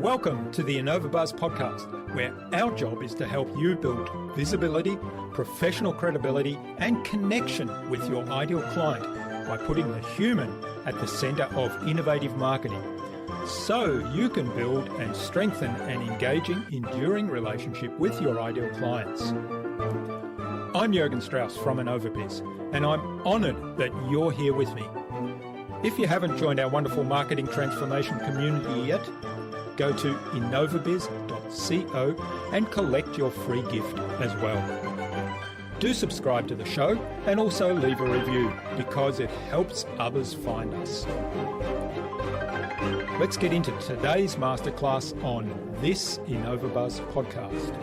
Welcome to the InnovaBuzz podcast, where our job is to help you build visibility, professional credibility, and connection with your ideal client by putting the human at the center of innovative marketing, so you can build and strengthen an engaging, enduring relationship with your ideal clients. I'm Jürgen Strauss from InnovaBuzz, and I'm honored that you're here with me. If you haven't joined our wonderful marketing transformation community yet, go to InnovaBuzz.co and collect your free gift as well. Do subscribe to the show and also leave a review because it helps others find us. Let's get into today's masterclass on this InnovaBuzz podcast.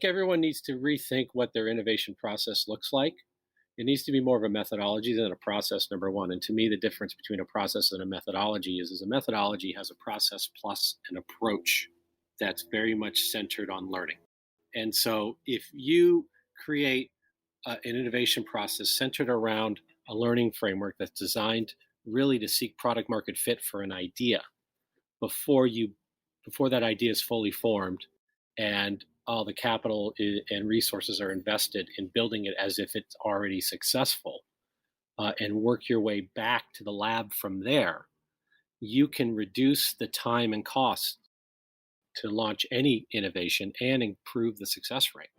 Everyone needs to rethink what their innovation process looks like. It needs to be more of a methodology than a process, number one. And to me, the difference between a process and a methodology is a methodology has a process plus an approach that's very much centered on learning. And so if you create an innovation process centered around a learning framework that's designed really to seek product market fit for an idea before that idea is fully formed and all the capital and resources are invested in building it as if it's already successful, and work your way back to the lab from there, you can reduce the time and cost to launch any innovation and improve the success rate.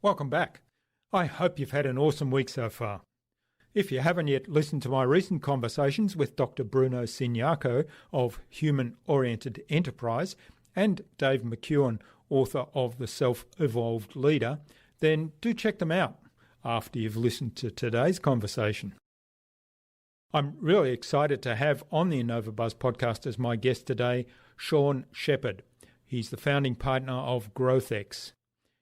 Welcome back. I hope you've had an awesome week so far. If you haven't yet listened to my recent conversations with Dr. Bruno Signaco of Human Oriented Enterprise and Dave McEwen, author of The Self-Evolved Leader, then do check them out after you've listened to today's conversation. I'm really excited to have on the InnovaBuzz podcast as my guest today, Shawn Sheppard. He's the founding partner of GrowthX.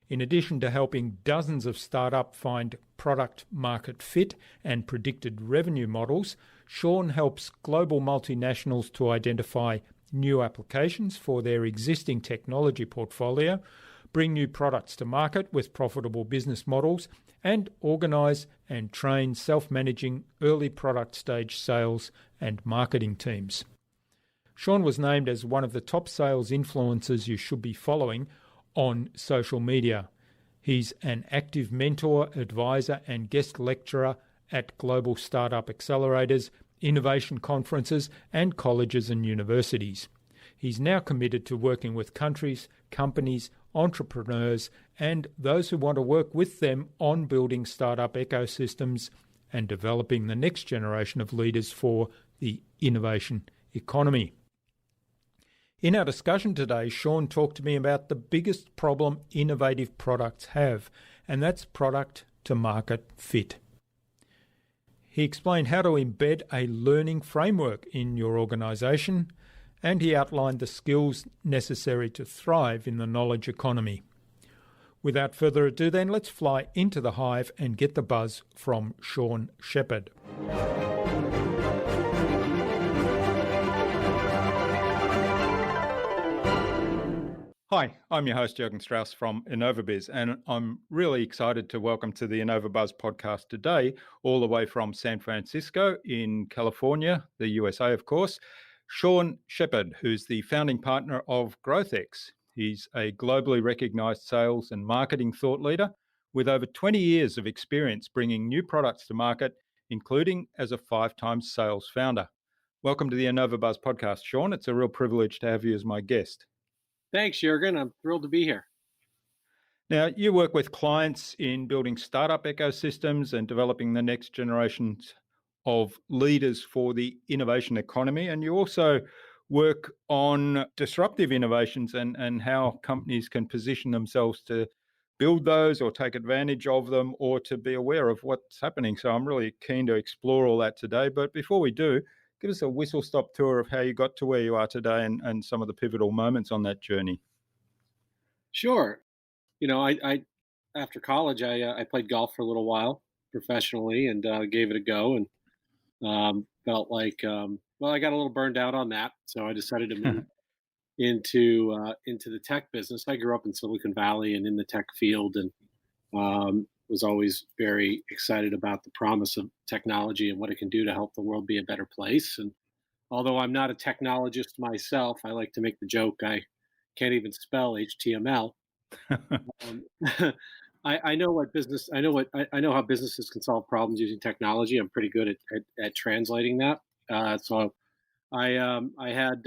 In addition to helping dozens of startups find product market fit and predicted revenue models, Shawn helps global multinationals to identify new applications for their existing technology portfolio, bring new products to market with profitable business models, and organise and train self-managing early product stage sales and marketing teams. Shawn was named as one of the top sales influencers you should be following on social media. He's an active mentor, advisor, and guest lecturer at global startup accelerators, innovation conferences, and colleges and universities. He's now committed to working with countries, companies, entrepreneurs, and those who want to work with them on building startup ecosystems and developing the next generation of leaders for the innovation economy. In our discussion today, Shawn talked to me about the biggest problem innovative products have, and that's product to market fit. He explained how to embed a learning framework in your organisation, and he outlined the skills necessary to thrive in the knowledge economy. Without further ado then, let's fly into the hive and get the buzz from Shawn Sheppard. Hi, I'm your host, Jürgen Strauss from InnovaBuzz, and I'm really excited to welcome to the InnovaBuzz podcast today, all the way from San Francisco in California, the USA, of course, Shawn Sheppard, who's the founding partner of GrowthX. He's a globally recognized sales and marketing thought leader with over 20 years of experience bringing new products to market, including as a 5-time sales founder. Welcome to the InnovaBuzz podcast, Shawn. It's a real privilege to have you as my guest. Thanks, Jürgen. I'm thrilled to be here. Now, you work with clients in building startup ecosystems and developing the next generations of leaders for the innovation economy. And you also work on disruptive innovations and how companies can position themselves to build those or take advantage of them or to be aware of what's happening. So I'm really keen to explore all that today. But before we do, give us a whistle-stop tour of how you got to where you are today and some of the pivotal moments on that journey. Sure. You know, I after college, I played golf for a little while professionally and gave it a go, and felt like well, I got a little burned out on that, so I decided to move into the tech business. I grew up in Silicon Valley and in the tech field, and was always very excited about the promise of technology and what it can do to help the world be a better place. And although I'm not a technologist myself, I like to make the joke I can't even spell HTML. Um, I know what business. I know how businesses can solve problems using technology. I'm pretty good at translating that. So I had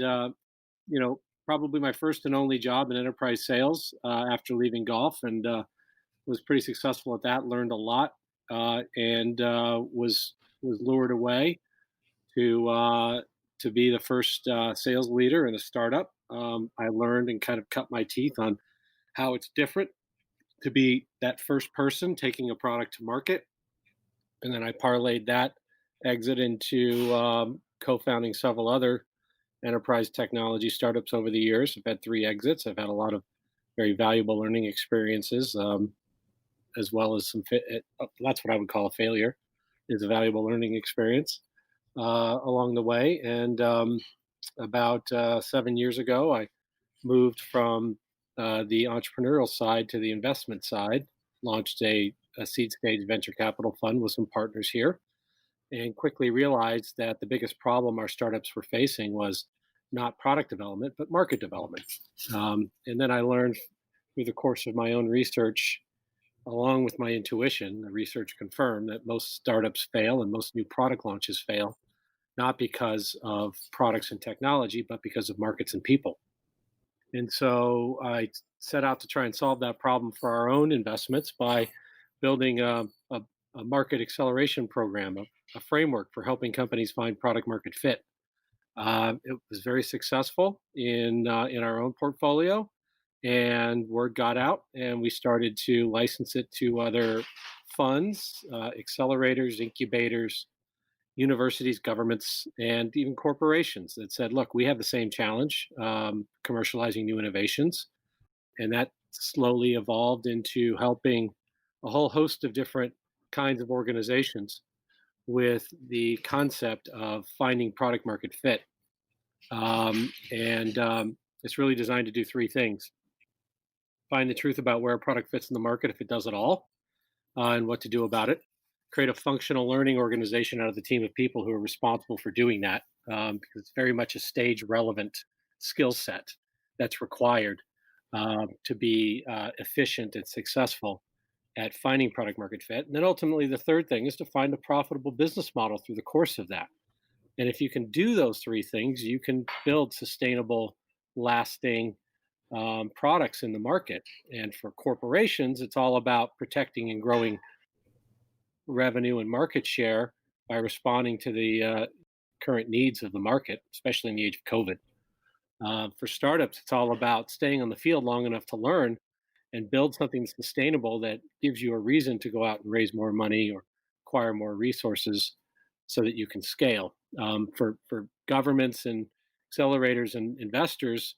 probably my first and only job in enterprise sales after leaving golf, and was pretty successful at that. Learned a lot, and was lured away to be the first sales leader in a startup. I learned and kind of cut my teeth on how it's different to be that first person taking a product to market, and then I parlayed that exit into co-founding several other enterprise technology startups over the years. I've had 3 exits. I've had a lot of very valuable learning experiences, as well as that's what I would call a failure, is a valuable learning experience along the way. And about 7 years ago, I moved from the entrepreneurial side to the investment side, launched a seed stage venture capital fund with some partners here, and quickly realized that the biggest problem our startups were facing was not product development, but market development. And then I learned through the course of my own research, along with my intuition, the research confirmed that most startups fail and most new product launches fail, not because of products and technology, but because of markets and people. And so I set out to try and solve that problem for our own investments by building a market acceleration program, a framework for helping companies find product market fit. It was very successful in our own portfolio, and word got out, and we started to license it to other funds, accelerators, incubators, universities, governments, and even corporations that said, "Look, we have the same challenge, commercializing new innovations," and that slowly evolved into helping a whole host of different kinds of organizations with the concept of finding product market fit. And It's really designed to do 3 things: find the truth about where a product fits in the market, if it does at all, and what to do about it; create a functional learning organization out of the team of people who are responsible for doing that, because it's very much a stage relevant skill set that's required to be efficient and successful at finding product market fit. And then ultimately, the third thing is to find a profitable business model through the course of that. And if you can do those 3 things, you can build sustainable, lasting products in the market. And for corporations, it's all about protecting and growing revenue and market share by responding to the current needs of the market, especially in the age of COVID. For startups, it's all about staying on the field long enough to learn and build something sustainable that gives you a reason to go out and raise more money or acquire more resources so that you can scale. For governments and accelerators and investors,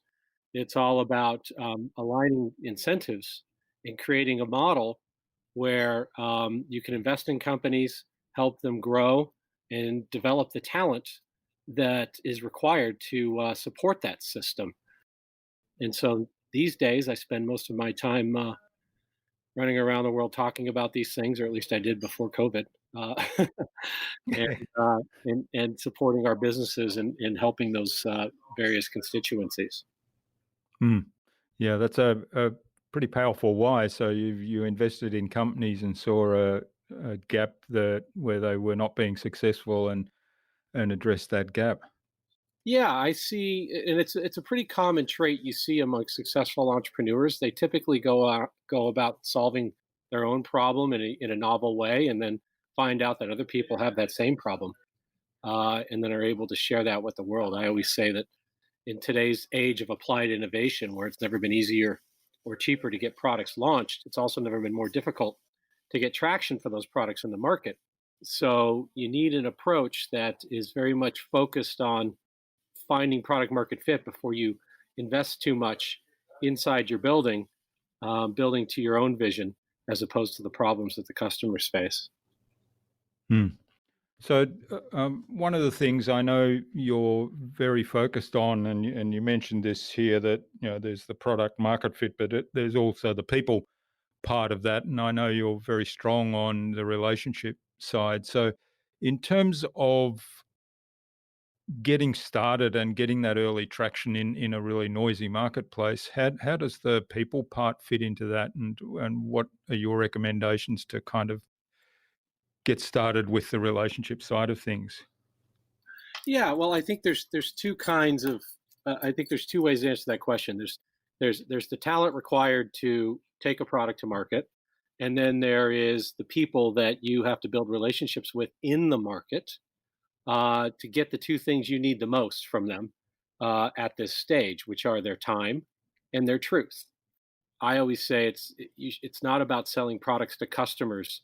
it's all about aligning incentives and creating a model where you can invest in companies, help them grow, and develop the talent that is required to support that system. And so these days, I spend most of my time running around the world talking about these things, or at least I did before COVID, and, and supporting our businesses and helping those various constituencies. Mm. Yeah, that's a pretty powerful why. So you invested in companies and saw a gap where they were not being successful and addressed that gap. Yeah, I see, and it's a pretty common trait you see among successful entrepreneurs. They typically go about solving their own problem in a novel way, and then find out that other people have that same problem, and then are able to share that with the world. I always say that in today's age of applied innovation, where it's never been easier or cheaper to get products launched, it's also never been more difficult to get traction for those products in the market. So you need an approach that is very much focused on finding product market fit before you invest too much inside your building, building to your own vision, as opposed to the problems that the customers face. Hmm. So one of the things I know you're very focused on, and you mentioned this here, that there's the product market fit, but there's also the people part of that, and I know you're very strong on the relationship side. So in terms of getting started and getting that early traction in a really noisy marketplace, how does the people part fit into that, and what are your recommendations to kind of get started with the relationship side of things? Yeah, well, I think there's two kinds of I think there's two ways to answer that question. There's the talent required to take a product to market, and then there is the people that you have to build relationships with in the market to get the two things you need the most from them at this stage, which are their time and their truth. I always say it's not about selling products to customers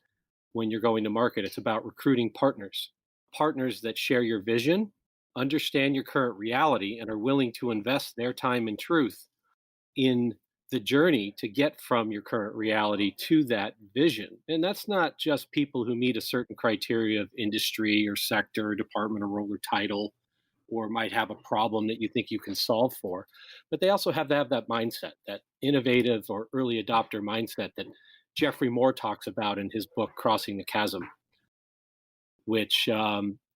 when you're going to market. It's about recruiting partners, partners that share your vision, understand your current reality, and are willing to invest their time and truth in the journey to get from your current reality to that vision. And that's not just people who meet a certain criteria of industry or sector or department or role or title, or might have a problem that you think you can solve for. But they also have to have that mindset, that innovative or early adopter mindset that Jeffrey Moore talks about in his book, Crossing the Chasm, which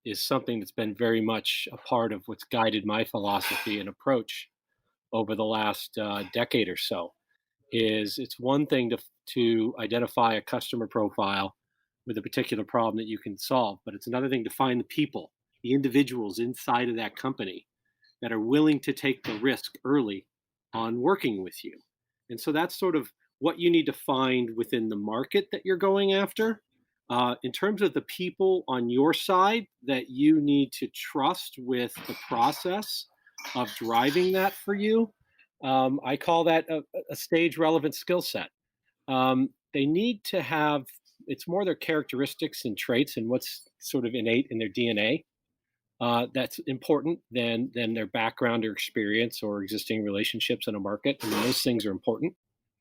is something that's been very much a part of what's guided my philosophy and approach over the last decade or so. Is it's one thing to identify a customer profile with a particular problem that you can solve, but it's another thing to find the people, the individuals inside of that company that are willing to take the risk early on working with you. And so that's sort of what you need to find within the market that you're going after. In terms of the people on your side that you need to trust with the process of driving that for you, I call that a stage relevant skill set. They need to have, it's more their characteristics and traits and what's sort of innate in their DNA that's important than their background or experience or existing relationships in a market. I mean, those things are important,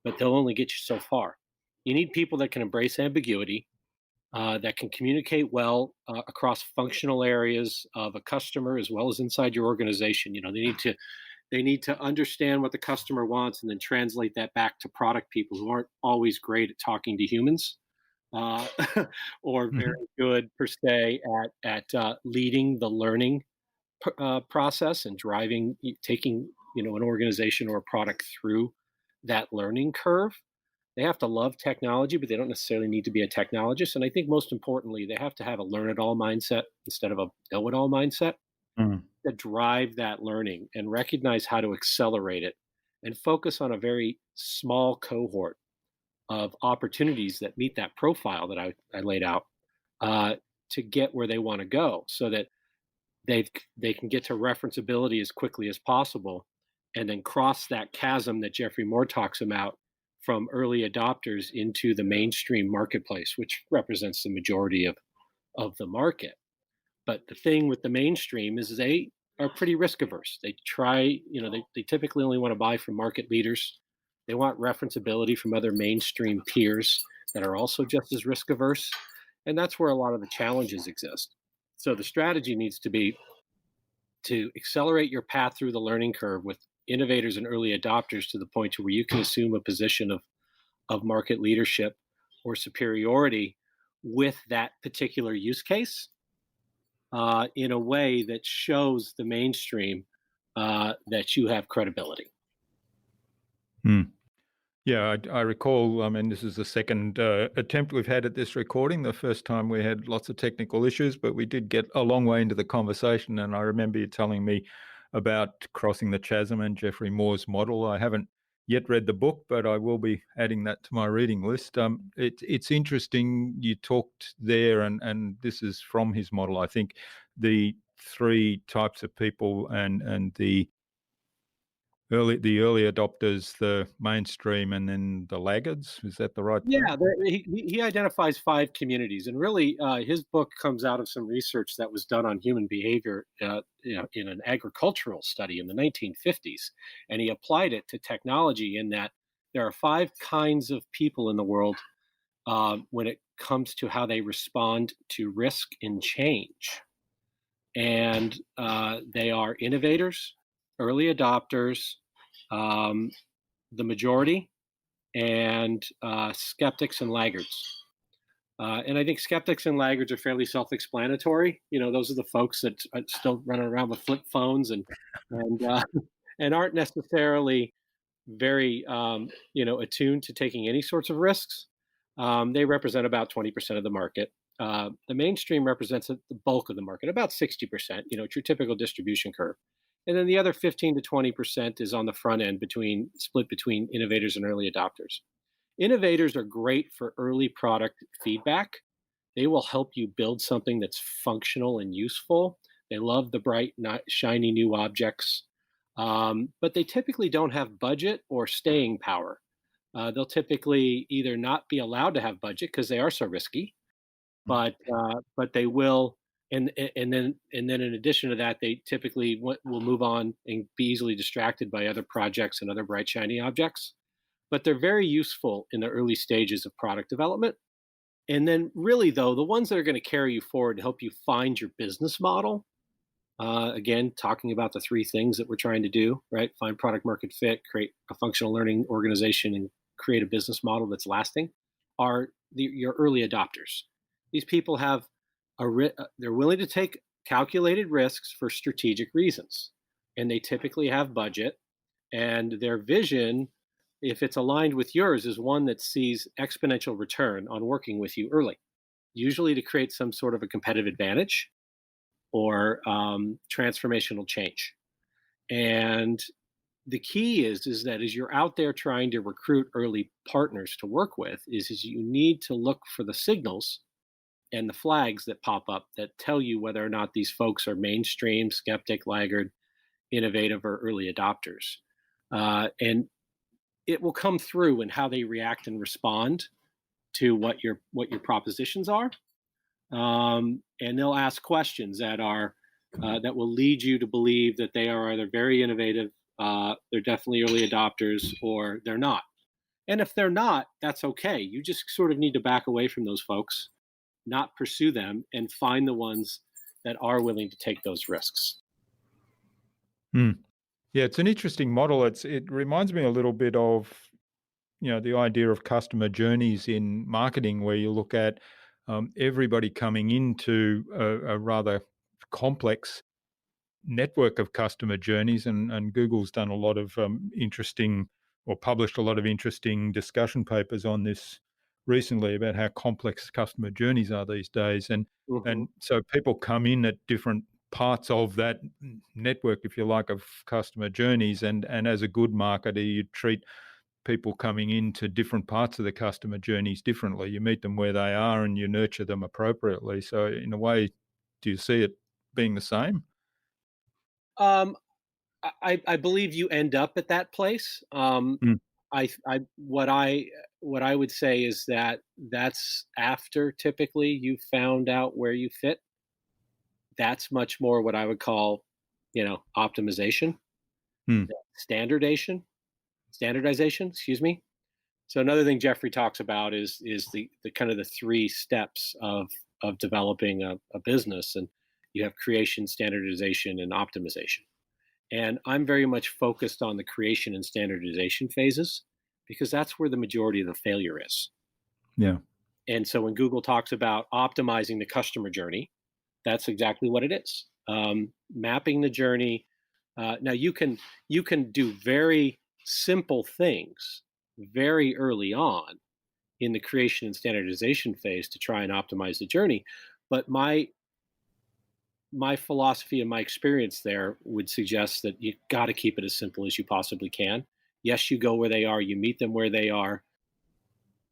but they'll only get you so far. You need people that can embrace ambiguity, that can communicate well across functional areas of a customer as well as inside your organization. They need to understand what the customer wants and then translate that back to product people who aren't always great at talking to humans uh, or very Mhm. good per se at leading the learning process and taking an organization or a product through that learning curve. They have to love technology, but they don't necessarily need to be a technologist. And I think most importantly, they have to have a learn it all mindset instead of a know it all mindset Mm. to drive that learning and recognize how to accelerate it and focus on a very small cohort of opportunities that meet that profile that I laid out uh, to get where they want to go so that they can get to referenceability as quickly as possible and then cross that chasm that Jeffrey Moore talks about from early adopters into the mainstream marketplace, which represents the majority of the market. But the thing with the mainstream is they are pretty risk averse. They try, they typically only want to buy from market leaders. They want referenceability from other mainstream peers that are also just as risk averse. And that's where a lot of the challenges exist. So the strategy needs to be to accelerate your path through the learning curve with innovators and early adopters to the point to where you can assume a position of market leadership or superiority with that particular use case in a way that shows the mainstream that you have credibility. Mm. Yeah, I recall. I mean, this is the second attempt we've had at this recording. The first time we had lots of technical issues, but we did get a long way into the conversation. And I remember you telling me about Crossing the Chasm and Jeffrey Moore's model. I haven't yet read the book, but I will be adding that to my reading list. It's interesting you talked there, and this is from his model. I think the three types of people and the early adopters, the mainstream, and then the laggards. Is that the right Yeah, term? he identifies five communities, and really, his book comes out of some research that was done on human behavior, in an agricultural study in the 1950s, and he applied it to technology. In that, there are five kinds of people in the world when it comes to how they respond to risk and change. And they are innovators, early adopters, um, the majority, and skeptics and laggards. And I think skeptics and laggards are fairly self-explanatory. Those are the folks that are still running around with flip phones and and aren't necessarily very attuned to taking any sorts of risks. They represent about 20% of the market. The mainstream represents the bulk of the market, about 60%. It's your typical distribution curve. And then the other 15 to 20% is on the front end, split between innovators and early adopters. Innovators are great for early product feedback. They will help you build something that's functional and useful. They love the bright, shiny new objects, but they typically don't have budget or staying power. They'll typically either not be allowed to have budget because they are so risky, but they will. And then in addition to that, they typically will move on and be easily distracted by other projects and other bright, shiny objects. But they're very useful in the early stages of product development. And then really, though, the ones that are going to carry you forward to help you find your business model, again, talking about the three things that we're trying to do, right? Find product market fit, create a functional learning organization, and create a business model that's lasting, are your early adopters. These people have they're willing to take calculated risks for strategic reasons. And they typically have budget, and their vision, if it's aligned with yours, is one that sees exponential return on working with you early, usually to create some sort of a competitive advantage or transformational change. And the key is that as you're out there trying to recruit early partners to work with, is you need to look for the signals and the flags that pop up that tell you whether or not these folks are mainstream, skeptic, laggard, innovative, or early adopters. And it will come through in how they react and respond to what your propositions are. And they'll ask questions that will lead you to believe that they are either very innovative, they're definitely early adopters, or they're not. And if they're not, that's okay. You just sort of need to back away from those folks, not pursue them, and find the ones that are willing to take those risks. Yeah, it's an interesting model. It reminds me a little bit of, the idea of customer journeys in marketing, where you look at everybody coming into a rather complex network of customer journeys, and Google's done a lot of interesting, or published a lot of interesting discussion papers on this recently about how complex customer journeys are these days. And so people come in at different parts of that network, if you like, of customer journeys, and as a good marketer, you treat people coming into different parts of the customer journeys differently. You meet them where they are and you nurture them appropriately. So in a way, do you see it being the same? I believe you end up at that place. Mm. What I would say is that that's after typically you've found out where you fit. That's much more what I would call, optimization, Mm. standardization. Excuse me. So another thing Jeffrey talks about is the kind of the three steps of developing a business, and you have creation, standardization, and optimization. And I'm very much focused on the creation and standardization phases because that's where the majority of the failure is. Yeah. And so when Google talks about optimizing the customer journey, that's exactly what it is. Mapping the journey. Now you can do very simple things very early on in the creation and standardization phase to try and optimize the journey. But my philosophy and my experience there would suggest that you got to keep it as simple as you possibly can. Yes, you go where they are, you meet them where they are,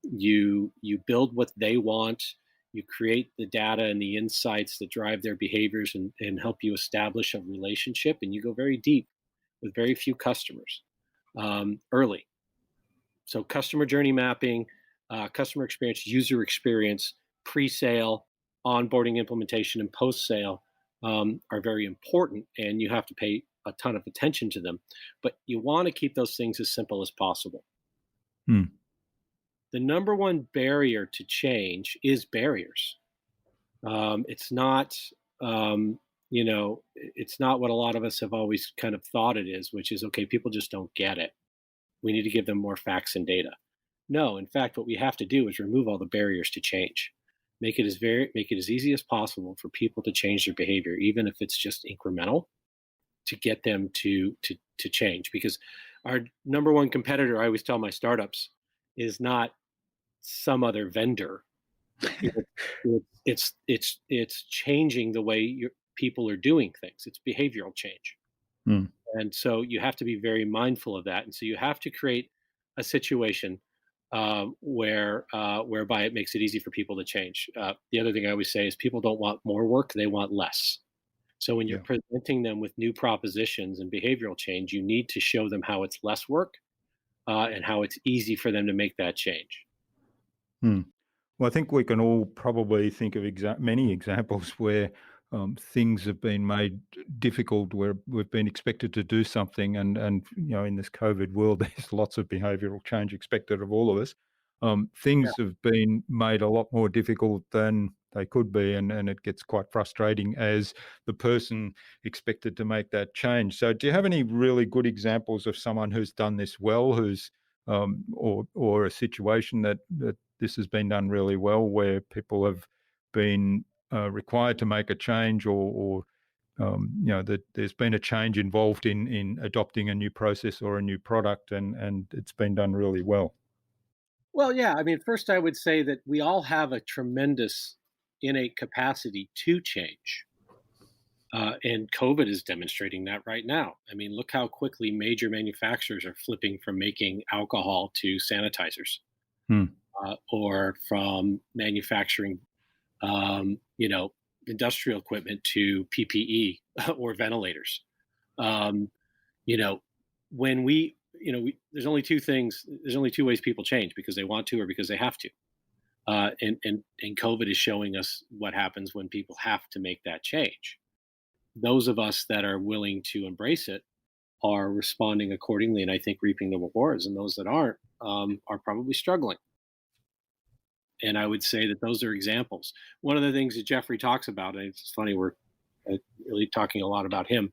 you build what they want, you create the data and the insights that drive their behaviors and help you establish a relationship, and you go very deep with very few customers early. So customer journey mapping, customer experience, user experience, pre-sale, onboarding, implementation, and post-sale are very important, and you have to pay a ton of attention to them. But you want to keep those things as simple as possible. Hmm. the number one barrier to change is barriers. It's not, it's not what a lot of us have always kind of thought it is, which is, okay, people just don't get it. We need to give them more facts and data. No, in fact, what we have to do is remove all the barriers to change. Make it as easy as possible for people to change their behavior, even if it's just incremental, to get them to change. Because our number one competitor, I always tell my startups, is not some other vendor. It's changing the way people are doing things. It's behavioral change. And so you have to be very mindful of that. And so you have to create a situation whereby it makes it easy for people to change. The other thing I always say is people don't want more work, they want less. So when you're presenting them with new propositions and behavioral change, you need to show them how it's less work and how it's easy for them to make that change. Well, I think we can all probably think of many examples where things have been made difficult, where we've been expected to do something, and in this COVID world, there's lots of behavioural change expected of all of us. Things have been made a lot more difficult than they could be, and it gets quite frustrating as the person expected to make that change. So, do you have any really good examples of someone who's done this well, who's or a situation that this has been done really well, where people have been required to make a change, or that there's been a change involved in adopting a new process or a new product, and it's been done really well? Well, yeah. I mean, first, I would say that we all have a tremendous innate capacity to change. And COVID is demonstrating that right now. I mean, look how quickly major manufacturers are flipping from making alcohol to sanitizers, or from manufacturing, industrial equipment to PPE or ventilators. When there's only two things. There's only two ways people change: because they want to or because they have to. And COVID is showing us what happens when people have to make that change. Those of us that are willing to embrace it are responding accordingly, and I think reaping the rewards. And those that aren't are probably struggling. And I would say that those are examples. One of the things that Jeffrey talks about, and it's funny, we're really talking a lot about him,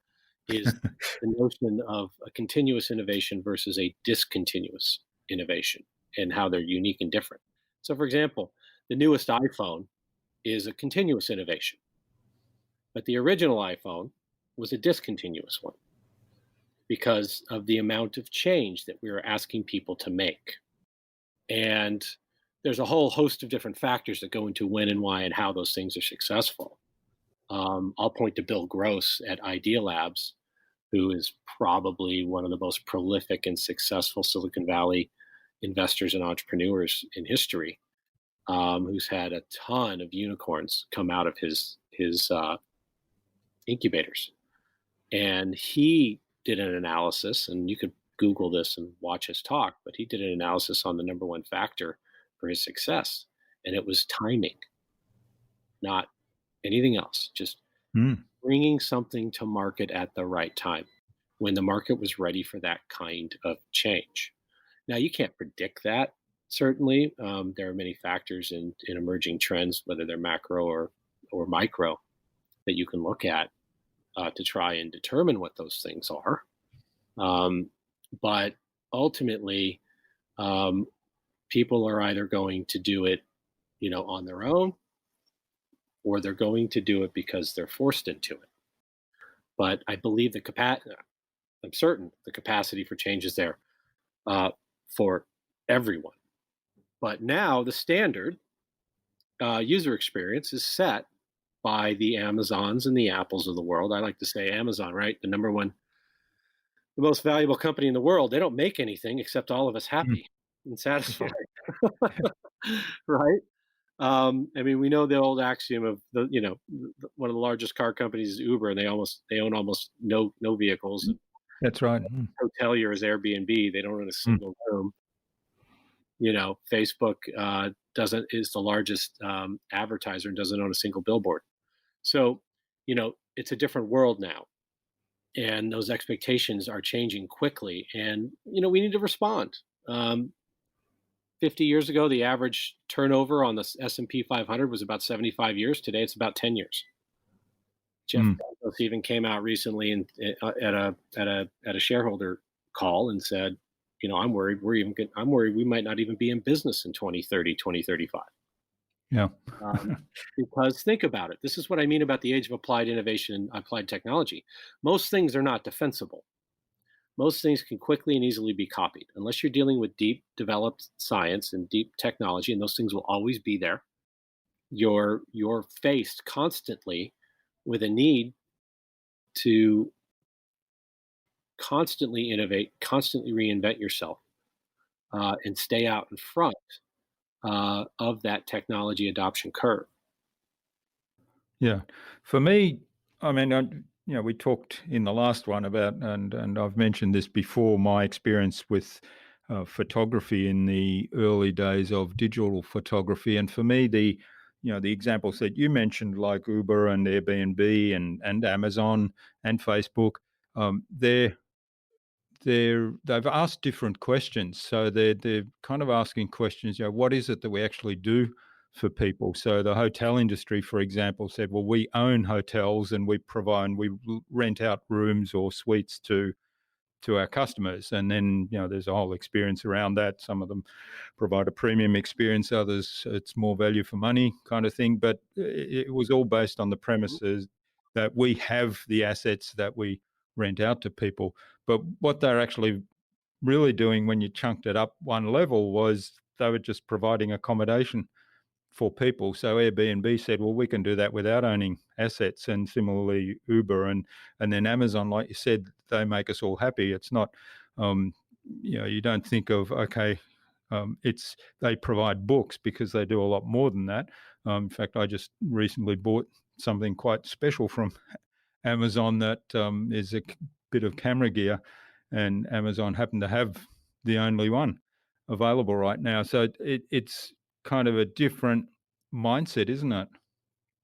is the notion of a continuous innovation versus a discontinuous innovation, and how they're unique and different. So, for example, the newest iPhone is a continuous innovation, but the original iPhone was a discontinuous one because of the amount of change that we were asking people to make. And there's a whole host of different factors that go into when and why and how those things are successful. I'll point to Bill Gross at Idea Labs, who is probably one of the most prolific and successful Silicon Valley investors and entrepreneurs in history, who's had a ton of unicorns come out of his incubators. And he did an analysis, and you could Google this and watch his talk, but he did an analysis on the number one factor for his success, and it was timing, not anything else, just bringing something to market at the right time, when the market was ready for that kind of change. Now, you can't predict that, certainly. There are many factors in emerging trends, whether they're macro or micro, that you can look at to try and determine what those things are. But ultimately, people are either going to do it, on their own, or they're going to do it because they're forced into it. But I believe I'm certain the capacity for change is there for everyone. But now the standard user experience is set by the Amazons and the Apples of the world. I like to say Amazon, right? The most valuable company in the world. They don't make anything except all of us happy and satisfied, right? We know the old axiom of one of the largest car companies is Uber, and they own almost no vehicles. That's right. Hotelier is Airbnb. They don't own a single room. Facebook is the largest advertiser and doesn't own a single billboard. So, it's a different world now, and those expectations are changing quickly, and we need to respond. 50 years ago, the average turnover on the S&P 500 was about 75 years. Today, it's about 10 years. Jeff Mm. Bezos even came out recently and at a shareholder call and said, I'm worried I'm worried we might not even be in business in 2030, 2035. Yeah. Because think about it. This is what I mean about the age of applied innovation and applied technology. Most things are not defensible. Most things can quickly and easily be copied. Unless you're dealing with deep developed science and deep technology, and those things will always be there, you're faced constantly with a need to constantly innovate, constantly reinvent yourself, and stay out in front of that technology adoption curve. Yeah. For me, I mean, we talked in the last one about, and I've mentioned this before, my experience with photography in the early days of digital photography. And for me, the examples that you mentioned, like Uber and Airbnb and Amazon and Facebook, they're they've asked different questions. So they're kind of asking questions, what is it that we actually do for people? So the hotel industry, for example, said, well, we own hotels and we rent out rooms or suites to our customers. And then, there's a whole experience around that. Some of them provide a premium experience, others it's more value for money kind of thing. But it was all based on the premises that we have the assets that we rent out to people. But what they're actually really doing when you chunked it up one level was they were just providing accommodation for people. So Airbnb said, well, we can do that without owning assets. And similarly, Uber and then Amazon, like you said, they make us all happy. It's not, you don't think of, okay, they provide books, because they do a lot more than that. In fact, I just recently bought something quite special from Amazon that is a bit of camera gear, and Amazon happened to have the only one available right now. So it's kind of a different mindset, isn't it?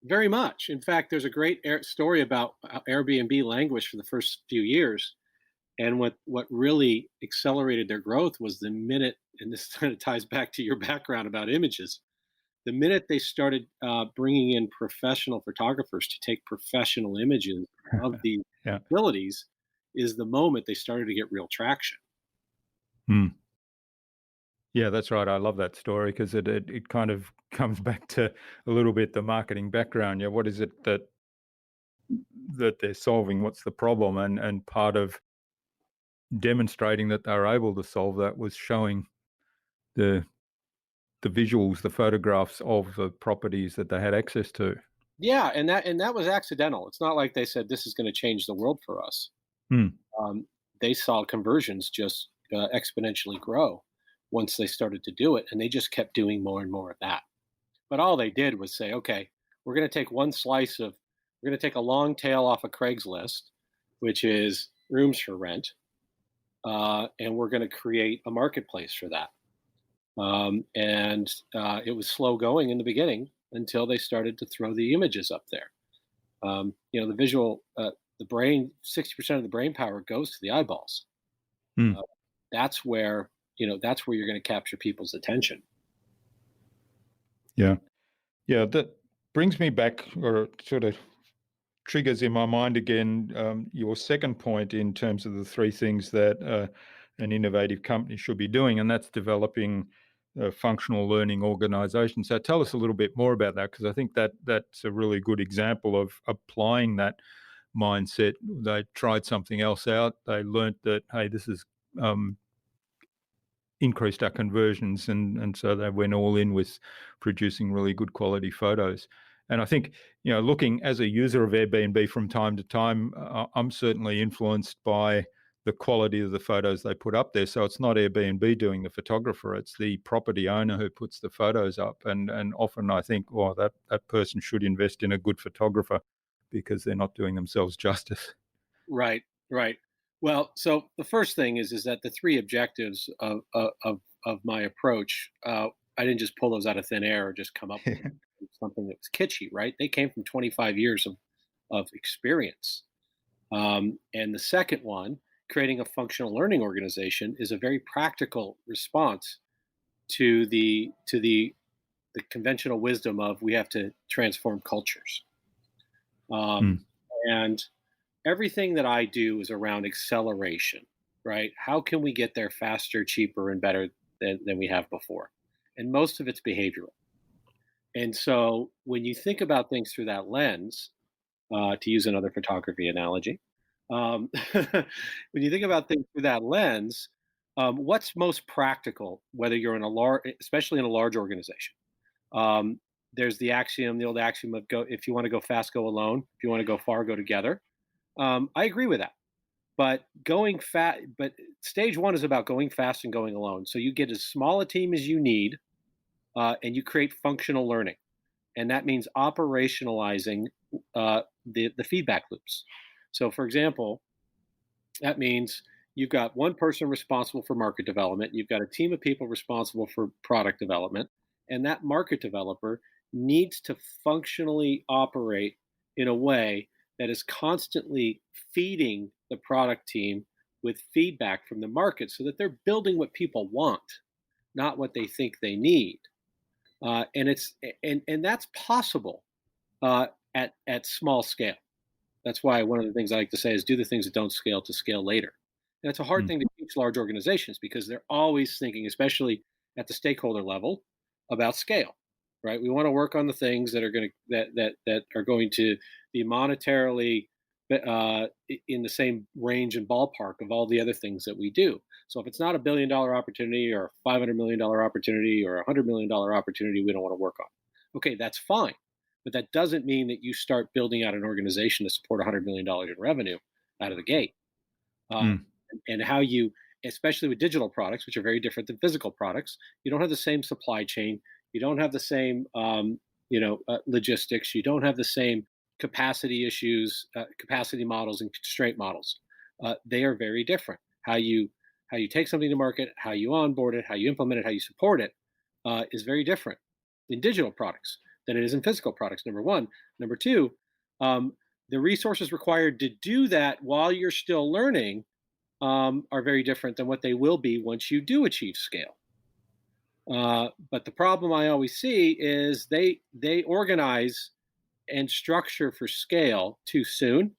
Very much. In fact, there's a great story about how Airbnb languished for the first few years. And what really accelerated their growth was the minute, and this kind of ties back to your background about images, the minute they started bringing in professional photographers to take professional images of the Yeah. facilities is the moment they started to get real traction. Hmm. Yeah, that's right. I love that story because it kind of comes back to a little bit the marketing background. Yeah, what is it that they're solving? What's the problem? And part of demonstrating that they were able to solve that was showing the visuals, the photographs of the properties that they had access to. Yeah, and that was accidental. It's not like they said this is going to change the world for us. Hmm. They saw conversions just exponentially grow once they started to do it, and they just kept doing more and more of that. But all they did was say, okay, we're going to take we're going to take a long tail off of Craigslist, which is rooms for rent, and we're going to create a marketplace for that. And it was slow going in the beginning until they started to throw the images up there. The visual, the brain, 60% of the brain power goes to the eyeballs. Hmm. That's where you're going to capture people's attention. Yeah. Yeah, that brings me back, or sort of triggers in my mind again, your second point in terms of the three things that an innovative company should be doing, and that's developing a functional learning organization. So tell us a little bit more about that, because I think that's a really good example of applying that mindset. They tried something else out. They learnt that, hey, this is increased our conversions, and so they went all in with producing really good quality photos. And I think, looking as a user of Airbnb from time to time, I'm certainly influenced by the quality of the photos they put up there. So it's not Airbnb doing the photographer, it's the property owner who puts the photos up. And often I think, well, that person should invest in a good photographer, because they're not doing themselves justice. Right, right. Well, so the first thing is that the three objectives of my approach, I didn't just pull those out of thin air or just come up with something that was kitschy, right? They came from 25 years of experience. And the second one, creating a functional learning organization, is a very practical response to the conventional wisdom of we have to transform cultures. And everything that I do is around acceleration, right? How can we get there faster, cheaper, and better than we have before? And most of it's behavioral. And so when you think about things through that lens, to use another photography analogy, when you think about things through that lens, what's most practical, whether you're in a large, especially in a large organization? There's the old axiom of if you want to go fast, go alone. If you want to go far, go together. I agree with that. But stage one is about going fast and going alone. So you get as small a team as you need, and you create functional learning. And that means operationalizing the feedback loops. So, for example, that means you've got one person responsible for market development. You've got a team of people responsible for product development. And that market developer needs to functionally operate in a way that is constantly feeding the product team with feedback from the market so that they're building what people want, not what they think they need. And that's possible at small scale. That's why one of the things I like to say is do the things that don't scale to scale later. And it's a hard thing to teach large organizations because they're always thinking, especially at the stakeholder level, about scale, right? We want to work on the things that are going to be monetarily in the same range and ballpark of all the other things that we do. So if it's not $1 billion opportunity or a $500 million opportunity or a $100 million opportunity, we don't want to work on. Okay, that's fine. But that doesn't mean that you start building out an organization to support $100 million in revenue out of the gate. And how you, especially with digital products, which are very different than physical products, you don't have the same supply chain. You don't have the same, logistics. You don't have the same capacity issues, capacity models and constraint models. They are very different. How you take something to market, how you onboard it, how you implement it, how you support it is very different in digital products than it is in physical products, number one. Number two, the resources required to do that while you're still learning are very different than what they will be once you do achieve scale. But the problem I always see is they organize and structure for scale too soon,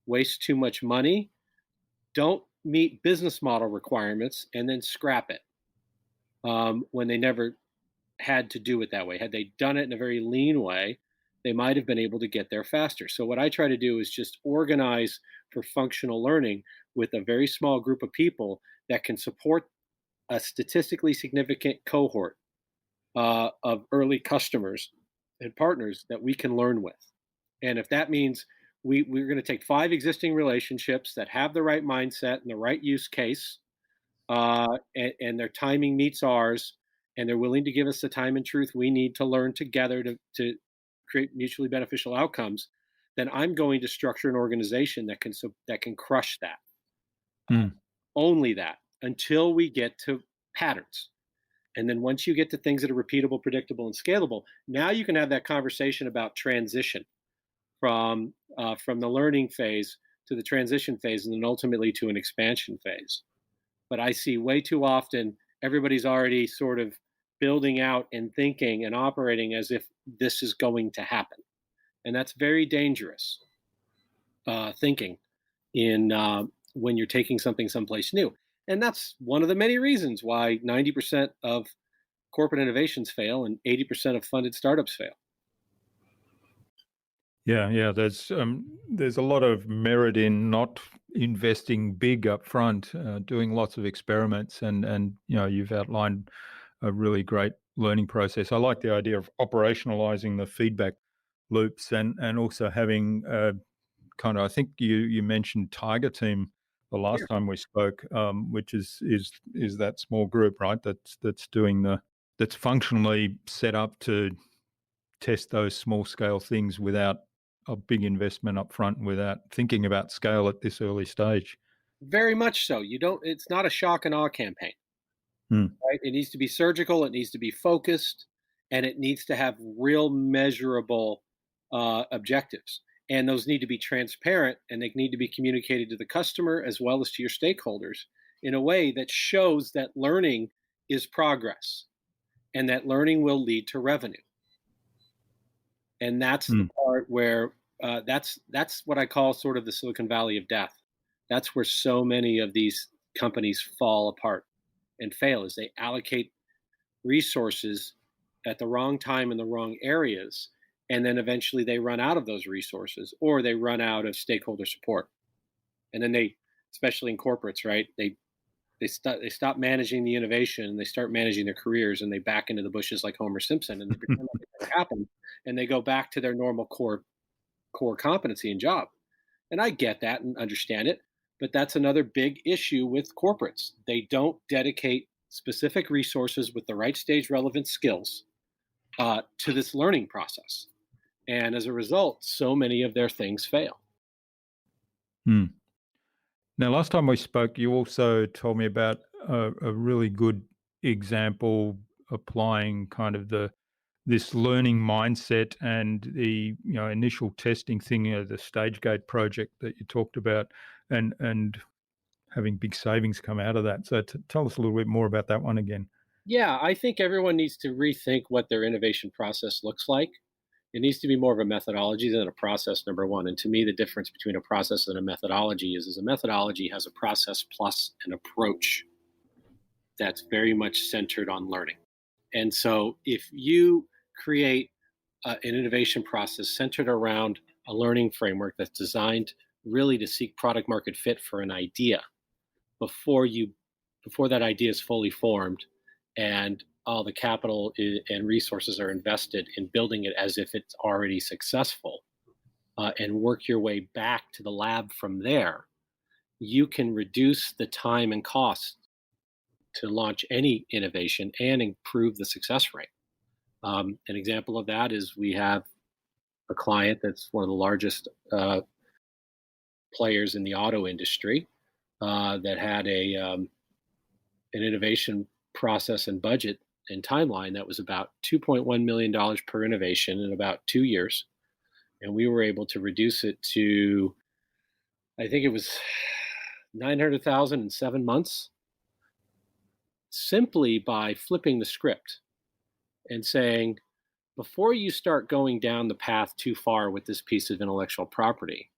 waste too much money, don't meet business model requirements, and then scrap it when they never had to do it that way. Had they done it in a very lean way, they might have been able to get there faster. So what I try to do is just organize for functional learning with a very small group of people that can support a statistically significant cohort of early customers and partners that we can learn with. And if that means we're going to take 5 existing relationships that have the right mindset and the right use case, and their timing meets ours, and they're willing to give us the time and truth we need to learn together to create mutually beneficial outcomes, then I'm going to structure an organization that can crush that. Only that, until we get to patterns. And then once you get to things that are repeatable, predictable, and scalable, now you can have that conversation about transition from the learning phase to the transition phase, and then ultimately to an expansion phase. But I see way too often everybody's already sort of building out and thinking and operating as if this is going to happen. And that's very dangerous thinking when you're taking something someplace new. And that's one of the many reasons why 90% of corporate innovations fail and 80% of funded startups fail. Yeah. There's a lot of merit in not investing big up front, doing lots of experiments, and you've outlined a really great learning process. I like the idea of operationalizing the feedback loops and also having kind of, I think you mentioned Tiger Team the last time we spoke, which is that small group, right? That's functionally set up to test those small scale things without a big investment up front, without thinking about scale at this early stage. Very much so. It's not a shock and awe campaign. Right? It needs to be surgical, it needs to be focused, and it needs to have real measurable objectives. And those need to be transparent, and they need to be communicated to the customer as well as to your stakeholders in a way that shows that learning is progress, and that learning will lead to revenue. And that's the part where that's what I call sort of the Silicon Valley of death. That's where so many of these companies fall apart and fail, is they allocate resources at the wrong time in the wrong areas, and then eventually they run out of those resources, or they run out of stakeholder support. And then they, especially in corporates, right, they stop managing the innovation, and they start managing their careers, and they back into the bushes like Homer Simpson, and they pretend like it never happened, and they go back to their normal core competency and job. And I get that and understand it, but that's another big issue with corporates. They don't dedicate specific resources with the right stage relevant skills to this learning process. And as a result, so many of their things fail. Hmm. Now, last time we spoke, you also told me about a really good example applying kind of this learning mindset and the initial testing thing, the stage gate project that you talked about, and having big savings come out of that. So tell us a little bit more about that one again. Yeah, I think everyone needs to rethink what their innovation process looks like. It needs to be more of a methodology than a process, number one. And to me, the difference between a process and a methodology is a methodology has a process plus an approach that's very much centered on learning. And so if you create an innovation process centered around a learning framework that's designed really to seek product market fit for an idea before that idea is fully formed, and all the capital and resources are invested in building it as if it's already successful, and work your way back to the lab from there, you can reduce the time and cost to launch any innovation and improve the success rate. An example of that is we have a client that's one of the largest players in the auto industry that had an innovation process and budget and timeline that was about $2.1 million per innovation in about 2 years. And we were able to reduce it to, I think it was 900,000 in 7 months, simply by flipping the script and saying, before you start going down the path too far with this piece of intellectual property,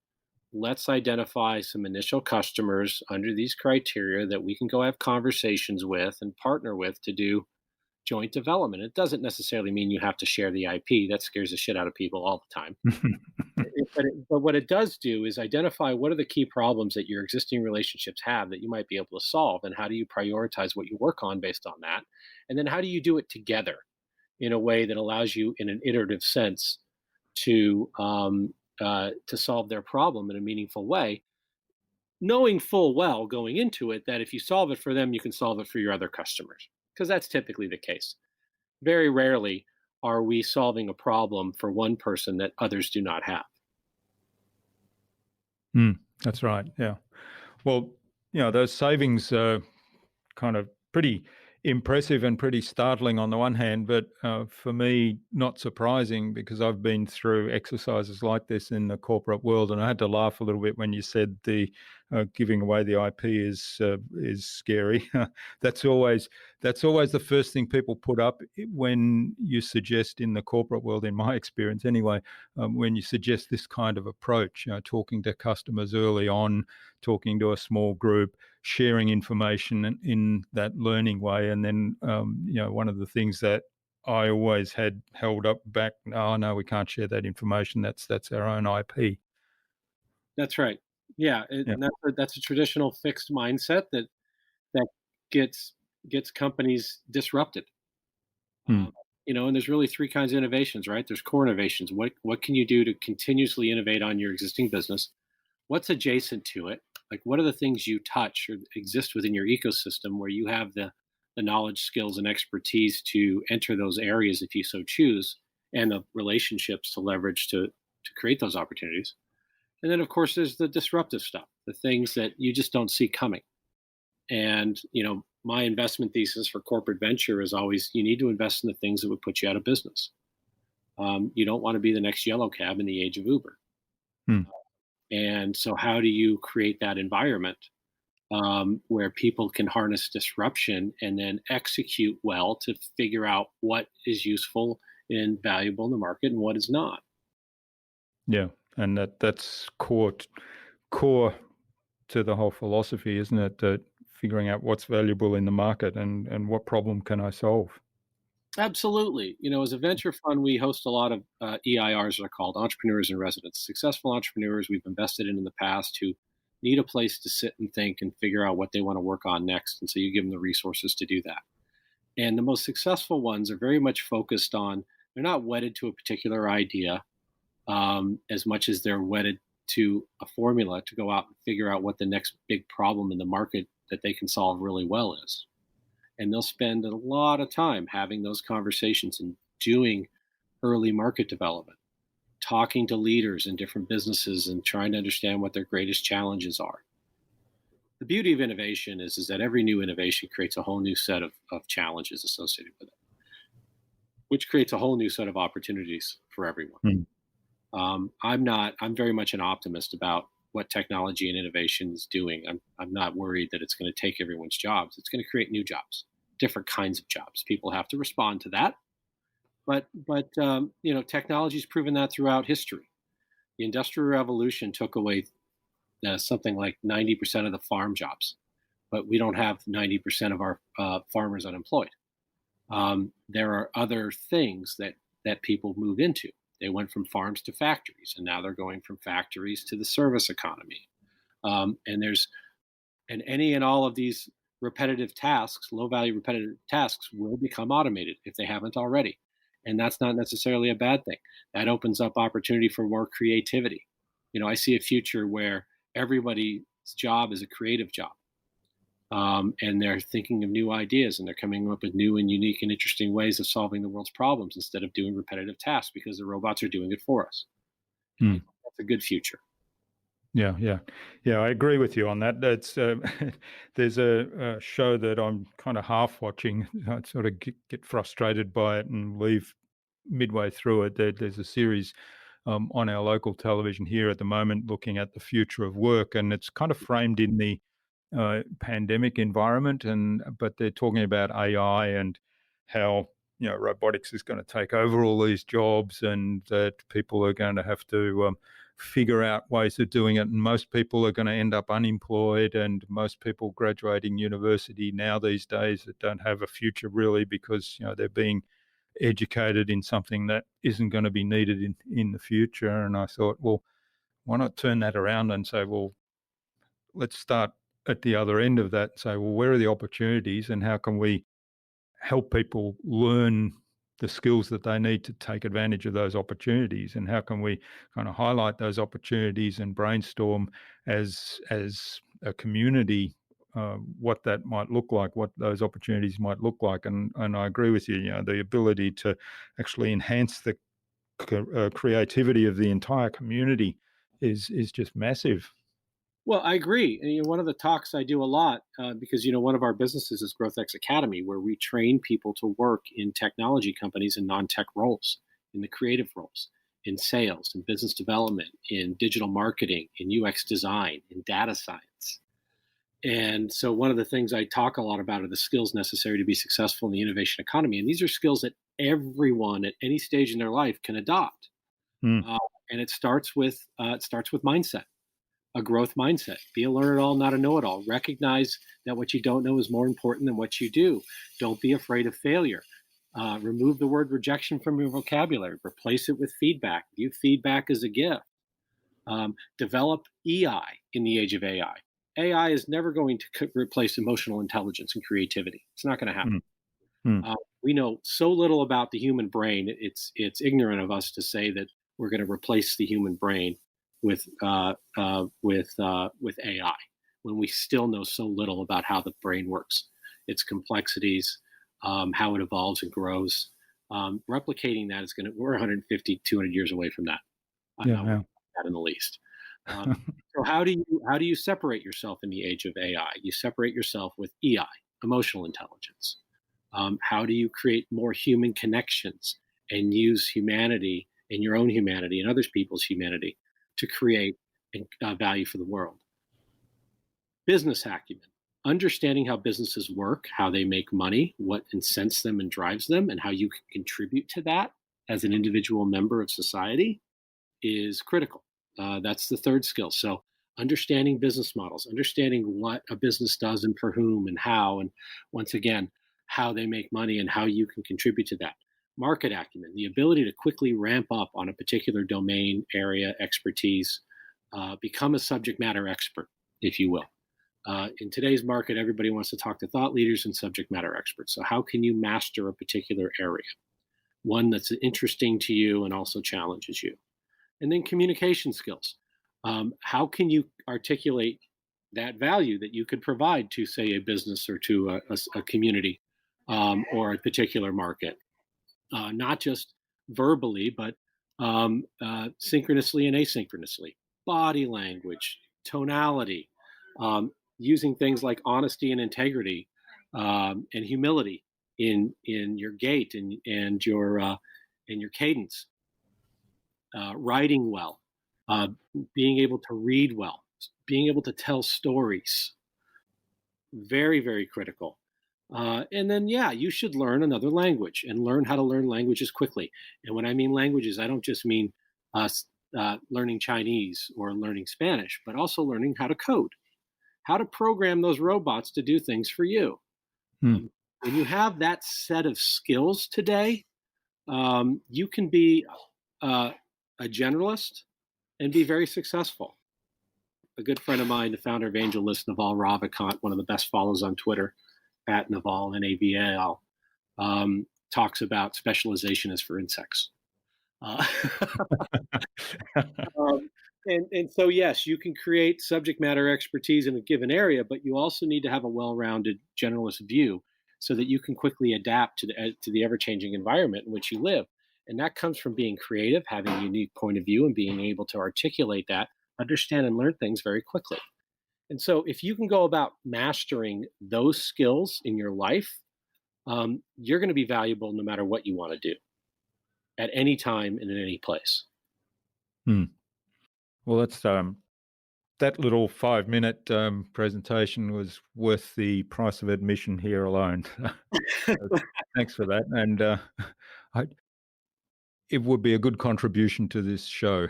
let's identify some initial customers under these criteria that we can go have conversations with and partner with to do joint development. It doesn't necessarily mean you have to share the IP. That scares the shit out of people all the time. But what it does do is identify what are the key problems that your existing relationships have that you might be able to solve, and how do you prioritize what you work on based on that? And then how do you do it together in a way that allows you, in an iterative sense, to solve their problem in a meaningful way, knowing full well going into it that if you solve it for them, you can solve it for your other customers, because that's typically the case. Very rarely are we solving a problem for one person that others do not have. That's right. Yeah. Well, those savings are kind of pretty impressive and pretty startling on the one hand, but for me, not surprising, because I've been through exercises like this in the corporate world, and I had to laugh a little bit when you said the giving away the IP is scary. That's always the first thing people put up when you suggest, in the corporate world, in my experience anyway, when you suggest this kind of approach, talking to customers early on, talking to a small group, sharing information in that learning way. And then, one of the things that I always had held up back, no, we can't share that information. That's our own IP. That's right. Yeah. And that's a traditional fixed mindset that gets companies disrupted. And there's really three kinds of innovations, right? There's core innovations. What can you do to continuously innovate on your existing business? What's adjacent to it? Like, what are the things you touch or exist within your ecosystem where you have the knowledge, skills, and expertise to enter those areas if you so choose, and the relationships to leverage to create those opportunities? And then, of course, there's the disruptive stuff, the things that you just don't see coming. And, my investment thesis for corporate venture is always, you need to invest in the things that would put you out of business. You don't want to be the next yellow cab in the age of Uber. And so how do you create that environment where people can harness disruption and then execute well to figure out what is useful and valuable in the market and what is not. Yeah, and that's core to the whole philosophy, isn't it? That figuring out what's valuable in the market and what problem can I solve. Absolutely. As a venture fund, we host a lot of EIRs, that are called entrepreneurs in residence. Successful entrepreneurs we've invested in the past who need a place to sit and think and figure out what they want to work on next. And so you give them the resources to do that. And the most successful ones are very much focused on, they're not wedded to a particular idea as much as they're wedded to a formula to go out and figure out what the next big problem in the market that they can solve really well is. And they'll spend a lot of time having those conversations and doing early market development, talking to leaders in different businesses and trying to understand what their greatest challenges are. The beauty of innovation is that every new innovation creates a whole new set of challenges associated with it, which creates a whole new set of opportunities for everyone. I'm very much an optimist about what technology and innovation is doing. I'm not worried that it's going to take everyone's jobs. It's going to create new jobs, different kinds of jobs. People have to respond to that. But technology's proven that throughout history. The Industrial Revolution took away something like 90% of the farm jobs, but we don't have 90% of our farmers unemployed. There are other things that people move into. They went from farms to factories, and now they're going from factories to the service economy. And any and all of these repetitive tasks, low-value repetitive tasks, will become automated if they haven't already. And that's not necessarily a bad thing. That opens up opportunity for more creativity. I see a future where everybody's job is a creative job. And they're thinking of new ideas, and they're coming up with new and unique and interesting ways of solving the world's problems instead of doing repetitive tasks because the robots are doing it for us. That's a good future. Yeah. I agree with you on that. That's there's a show that I'm kind of half watching. I sort of get frustrated by it and leave midway through it. There's a series on our local television here at the moment looking at the future of work, and it's kind of framed in the pandemic environment, but they're talking about AI and how robotics is going to take over all these jobs, and that people are going to have to figure out ways of doing it, and most people are going to end up unemployed, and most people graduating university now these days that don't have a future really because they're being educated in something that isn't going to be needed in the future. And I thought, well, why not turn that around and say, well, let's start at the other end of that and say, well, where are the opportunities and how can we help people learn the skills that they need to take advantage of those opportunities, and how can we kind of highlight those opportunities and brainstorm as a community what that might look like, what those opportunities might look like. And I agree with you, the ability to actually enhance the creativity of the entire community is just massive. Well, I agree. And one of the talks I do a lot, because one of our businesses is GrowthX Academy, where we train people to work in technology companies in non-tech roles, in the creative roles, in sales, in business development, in digital marketing, in UX design, in data science. And so one of the things I talk a lot about are the skills necessary to be successful in the innovation economy. And these are skills that everyone at any stage in their life can adopt. And it starts with mindset. A growth mindset. Be a learn-it-all, not a know-it-all. Recognize that what you don't know is more important than what you do. Don't be afraid of failure. Remove the word rejection from your vocabulary. Replace it with feedback. View feedback as a gift. Develop EI in the age of AI. AI is never going to replace emotional intelligence and creativity. It's not going to happen. We know so little about the human brain. It's ignorant of us to say that we're going to replace the human brain with AI, when we still know so little about how the brain works, its complexities, how it evolves and grows. Replicating that we're 150, 200 years away from that. Not in the least. So how do you separate yourself in the age of AI? You separate yourself with EI, emotional intelligence. How do you create more human connections and use humanity and your own humanity and other people's humanity to create value for the world? Business acumen, understanding how businesses work, how they make money, what incents them and drives them, and how you can contribute to that as an individual member of society is critical. That's the third skill. So, understanding business models, understanding what a business does and for whom and how, and once again, how they make money and how you can contribute to that. Market acumen, the ability to quickly ramp up on a particular domain, area, expertise, become a subject matter expert, if you will. In today's market, everybody wants to talk to thought leaders and subject matter experts. So, how can you master a particular area? One that's interesting to you and also challenges you. And then communication skills. How can you articulate that value that you could provide to, say, a business or to a community or a particular market? Not just verbally, but synchronously and asynchronously. Body language, tonality, using things like honesty and integrity and humility in your gait and your cadence. Writing well, being able to read well, being able to tell stories. Very, very critical. And then, yeah, you should learn another language and learn how to learn languages quickly. And when I mean languages, I don't just mean learning Chinese or learning Spanish, but also learning how to code, how to program those robots to do things for you. When you have that set of skills today, you can be a generalist and be very successful. A good friend of mine, the founder of AngelList, Naval Ravikant, one of the best follows on Twitter, at Naval, Naval, talks about specialization as for insects. And so, yes, you can create subject matter expertise in a given area, but you also need to have a well-rounded generalist view so that you can quickly adapt to the ever-changing environment in which you live. And that comes from being creative, having a unique point of view, and being able to articulate that, understand and learn things very quickly. And so if you can go about mastering those skills in your life, you're going to be valuable no matter what you want to do at any time and in any place. Well, that's that little 5-minute presentation was worth the price of admission here alone. Thanks for that. And it would be a good contribution to this show.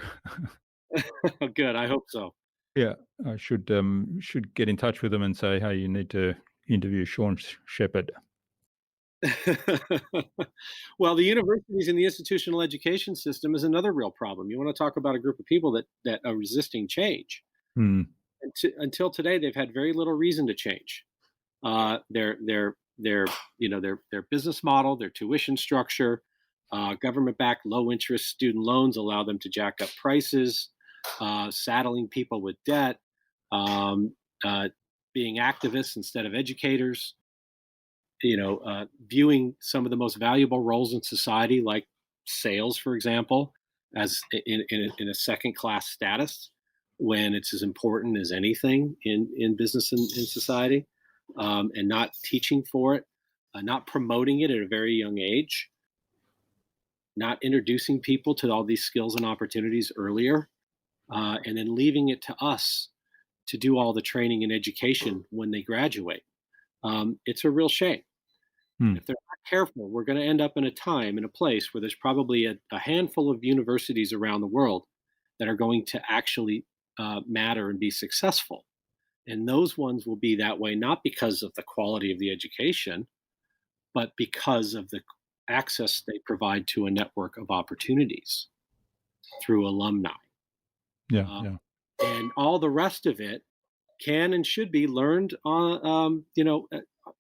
Good. I hope so. Yeah, I should get in touch with them and say, hey, you need to interview Shawn Sheppard. Well, the universities and the institutional education system is another real problem. You want to talk about a group of people that are resisting change. Until today, they've had very little reason to change. Their business model, their tuition structure, government-backed low-interest student loans allow them to jack up prices, saddling people with debt, being activists instead of educators. Viewing some of the most valuable roles in society, like sales, for example, as in a second-class status, when it's as important as anything in business and in society, and not teaching for it, not promoting it at a very young age, not introducing people to all these skills and opportunities earlier, and then leaving it to us to do all the training and education when they graduate. It's a real shame. If they're not careful, we're going to end up in a time, in a place where there's probably a handful of universities around the world that are going to actually matter and be successful. And those ones will be that way, not because of the quality of the education, but because of the access they provide to a network of opportunities through alumni. Yeah. And all the rest of it can and should be learned on,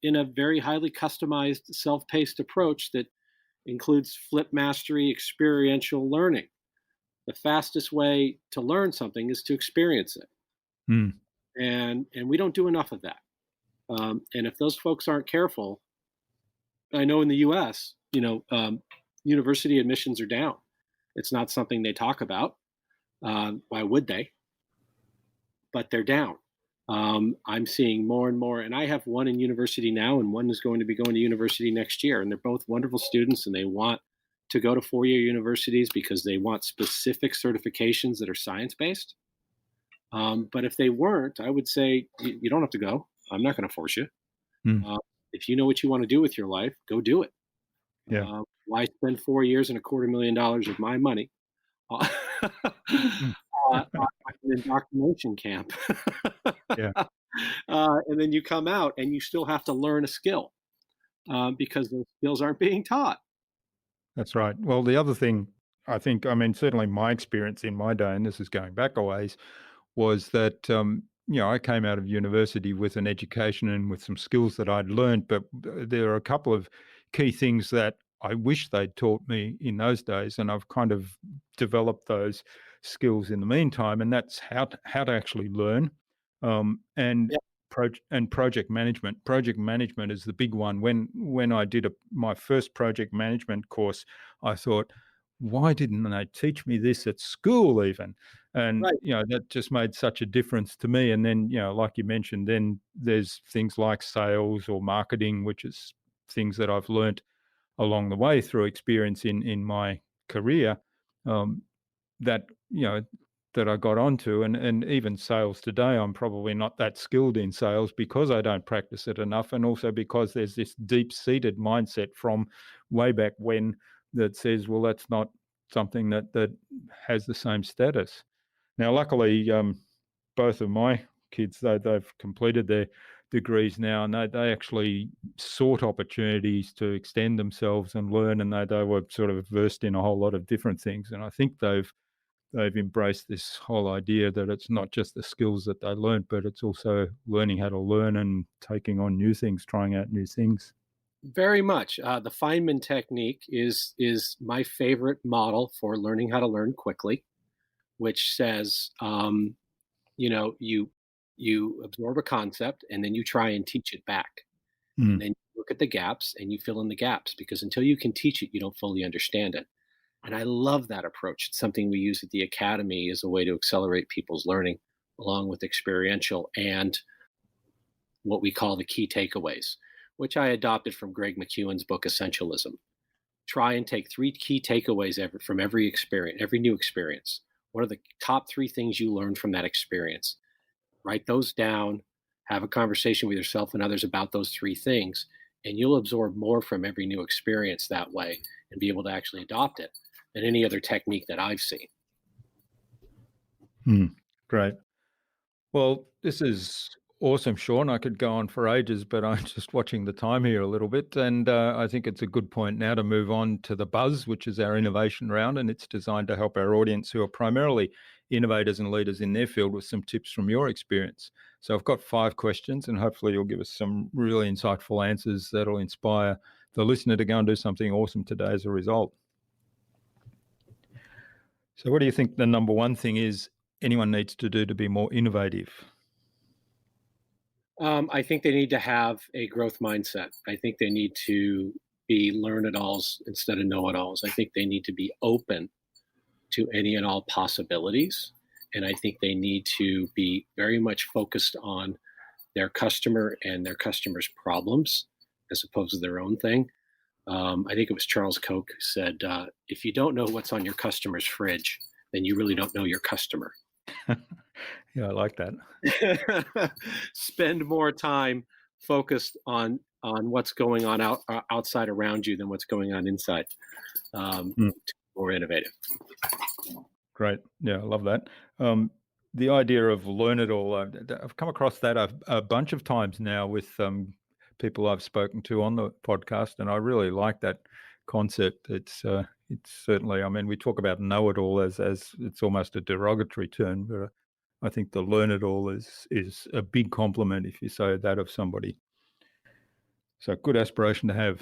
in a very highly customized, self-paced approach that includes flip mastery, experiential learning. The fastest way to learn something is to experience it. And we don't do enough of that. And if those folks aren't careful, I know in the US, university admissions are down. It's not something they talk about. Why would they? But they're down. I'm seeing more and more, and I have one in university now, and one is going to be going to university next year. And they're both wonderful students, and they want to go to four-year universities because they want specific certifications that are science-based. But if they weren't, I would say you don't have to go. I'm not going to force you. Mm. Uh, if you know what you want to do with your life, go do it. Yeah. Why spend 4 years and $250,000 of my money on Mm. an indoctrination camp? Yeah. And then you come out and you still have to learn a skill because those skills aren't being taught. That's right. Well, the other thing I think, I mean, certainly my experience in my day, and this is going back a ways, was that, I came out of university with an education and with some skills that I'd learned, but there are a couple of key things that I wish they'd taught me in those days, and I've kind of developed those skills in the meantime, and that's how to actually learn, and Yeah, project management. Project management is the big one. When I did my first project management course, I thought, why didn't they teach me this at school even? And right. that just made such a difference to me. And then like you mentioned, then there's things like sales or marketing, which is things that I've learnt along the way through experience in my career, um, that that I got onto. And even sales today, I'm probably not that skilled in sales because I don't practice it enough, and also because there's this deep-seated mindset from way back when that says, well, that's not something that has the same status. Now, luckily, both of my kids, they've completed their degrees now, and they actually sought opportunities to extend themselves and learn, and they were sort of versed in a whole lot of different things. And I think they've embraced this whole idea that it's not just the skills that they learned, but it's also learning how to learn and taking on new things, trying out new things. Very much. The Feynman technique is my favorite model for learning how to learn quickly, which says, you absorb a concept and then you try and teach it back, and Mm. then you look at the gaps and you fill in the gaps because until you can teach it, you don't fully understand it. And I love that approach. It's something we use at the academy as a way to accelerate people's learning, along with experiential and what we call the key takeaways, which I adopted from Greg McKeown's book Essentialism. Try and take 3 key takeaways from every experience, every new experience. What are the top 3 things you learned from that experience? Write those down, have a conversation with yourself and others about those 3 things, and you'll absorb more from every new experience that way and be able to actually adopt it than any other technique that I've seen. Great. Well, this is awesome, Shawn. I could go on for ages, but I'm just watching the time here a little bit. And I think it's a good point now to move on to the Buzz, which is our innovation round. And it's designed to help our audience, who are primarily innovators and leaders in their field, with some tips from your experience. So I've got 5 questions, and hopefully you'll give us some really insightful answers that'll inspire the listener to go and do something awesome today as a result. So what do you think the number one thing is anyone needs to do to be more innovative? I think they need to have a growth mindset. I think they need to be learn-it-alls instead of know-it-alls. I think they need to be open to any and all possibilities. And I think they need to be very much focused on their customer and their customer's problems as opposed to their own thing. I think it was Charles Koch who said, if you don't know what's on your customer's fridge, then you really don't know your customer. Yeah, I like that. Spend more time focused on what's going on outside around you than what's going on inside. To be more innovative. Great. Yeah, I love that. The idea of learn it all, I've come across that a bunch of times now with people I've spoken to on the podcast, and I really like that concept. It's certainly, I mean, we talk about know it all as it's almost a derogatory term, but I think the learn it all is a big compliment if you say that of somebody. So good aspiration to have.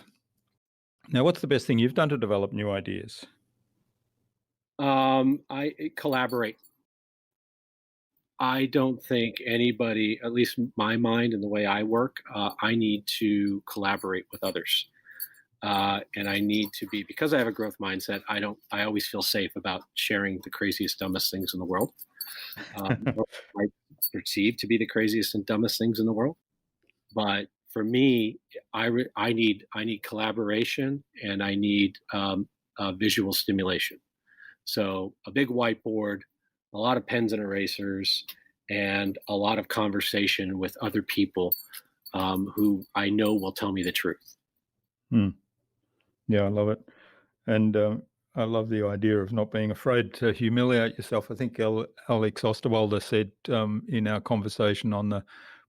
Now, what's the best thing you've done to develop new ideas? I collaborate. I don't think anybody, at least my mind and the way I work, I need to collaborate with others. And I need to be, because I have a growth mindset, I always feel safe about sharing the craziest, dumbest things in the world. Or I perceive to be the craziest and dumbest things in the world. But for me, I need collaboration, and I need visual stimulation. So a big whiteboard, a lot of pens and erasers, and a lot of conversation with other people who I know will tell me the truth. Yeah, I love it. And I love the idea of not being afraid to humiliate yourself. I think Alex Osterwalder said in our conversation on the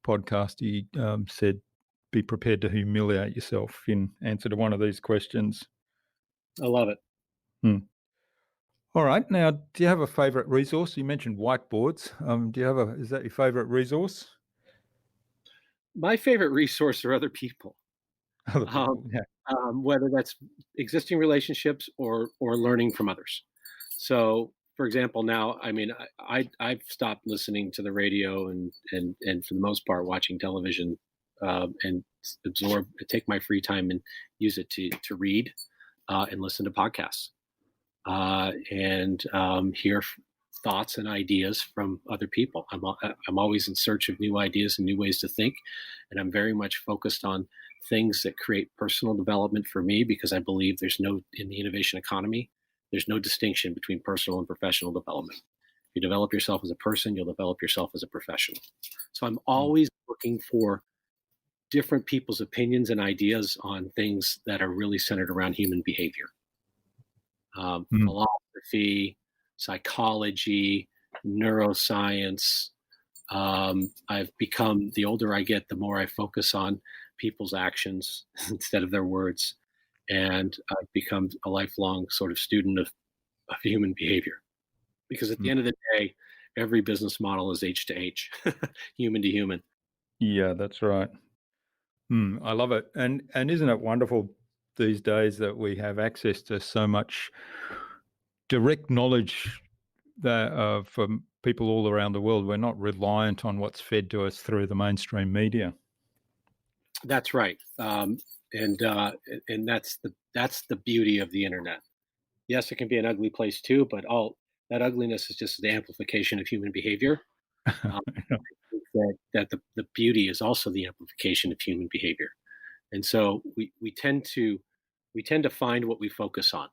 podcast, he said, be prepared to humiliate yourself in answer to one of these questions. I love it. All right. Now, do you have a favorite resource? You mentioned whiteboards. Is that your favorite resource? My favorite resource are other people. Other people, yeah. Whether that's existing relationships or learning from others. So, for example, now, I mean, I've stopped listening to the radio and for the most part watching television, and take my free time and use it to read and listen to podcasts and hear thoughts and ideas from other people. I'm always in search of new ideas and new ways to think, and I'm very much focused on things that create personal development for me, because I believe in the innovation economy, there's no distinction between personal and professional development. If you develop yourself as a person, you'll develop yourself as a professional. So I'm always looking for different people's opinions and ideas on things that are really centered around human behavior. Philosophy, psychology, neuroscience. I've become, the older I get, the more I focus on people's actions instead of their words. And I've become a lifelong sort of student of human behavior. Because at the end of the day, every business model is H to H, human to human. Yeah, that's right. I love it. And isn't it wonderful these days that we have access to so much direct knowledge that from people all around the world? We're not reliant on what's fed to us through the mainstream media. That's right, and that's the beauty of the internet. Yes, it can be an ugly place too, but all that ugliness is just the amplification of human behavior. I think that the beauty is also the amplification of human behavior, and so we tend to find what we focus on,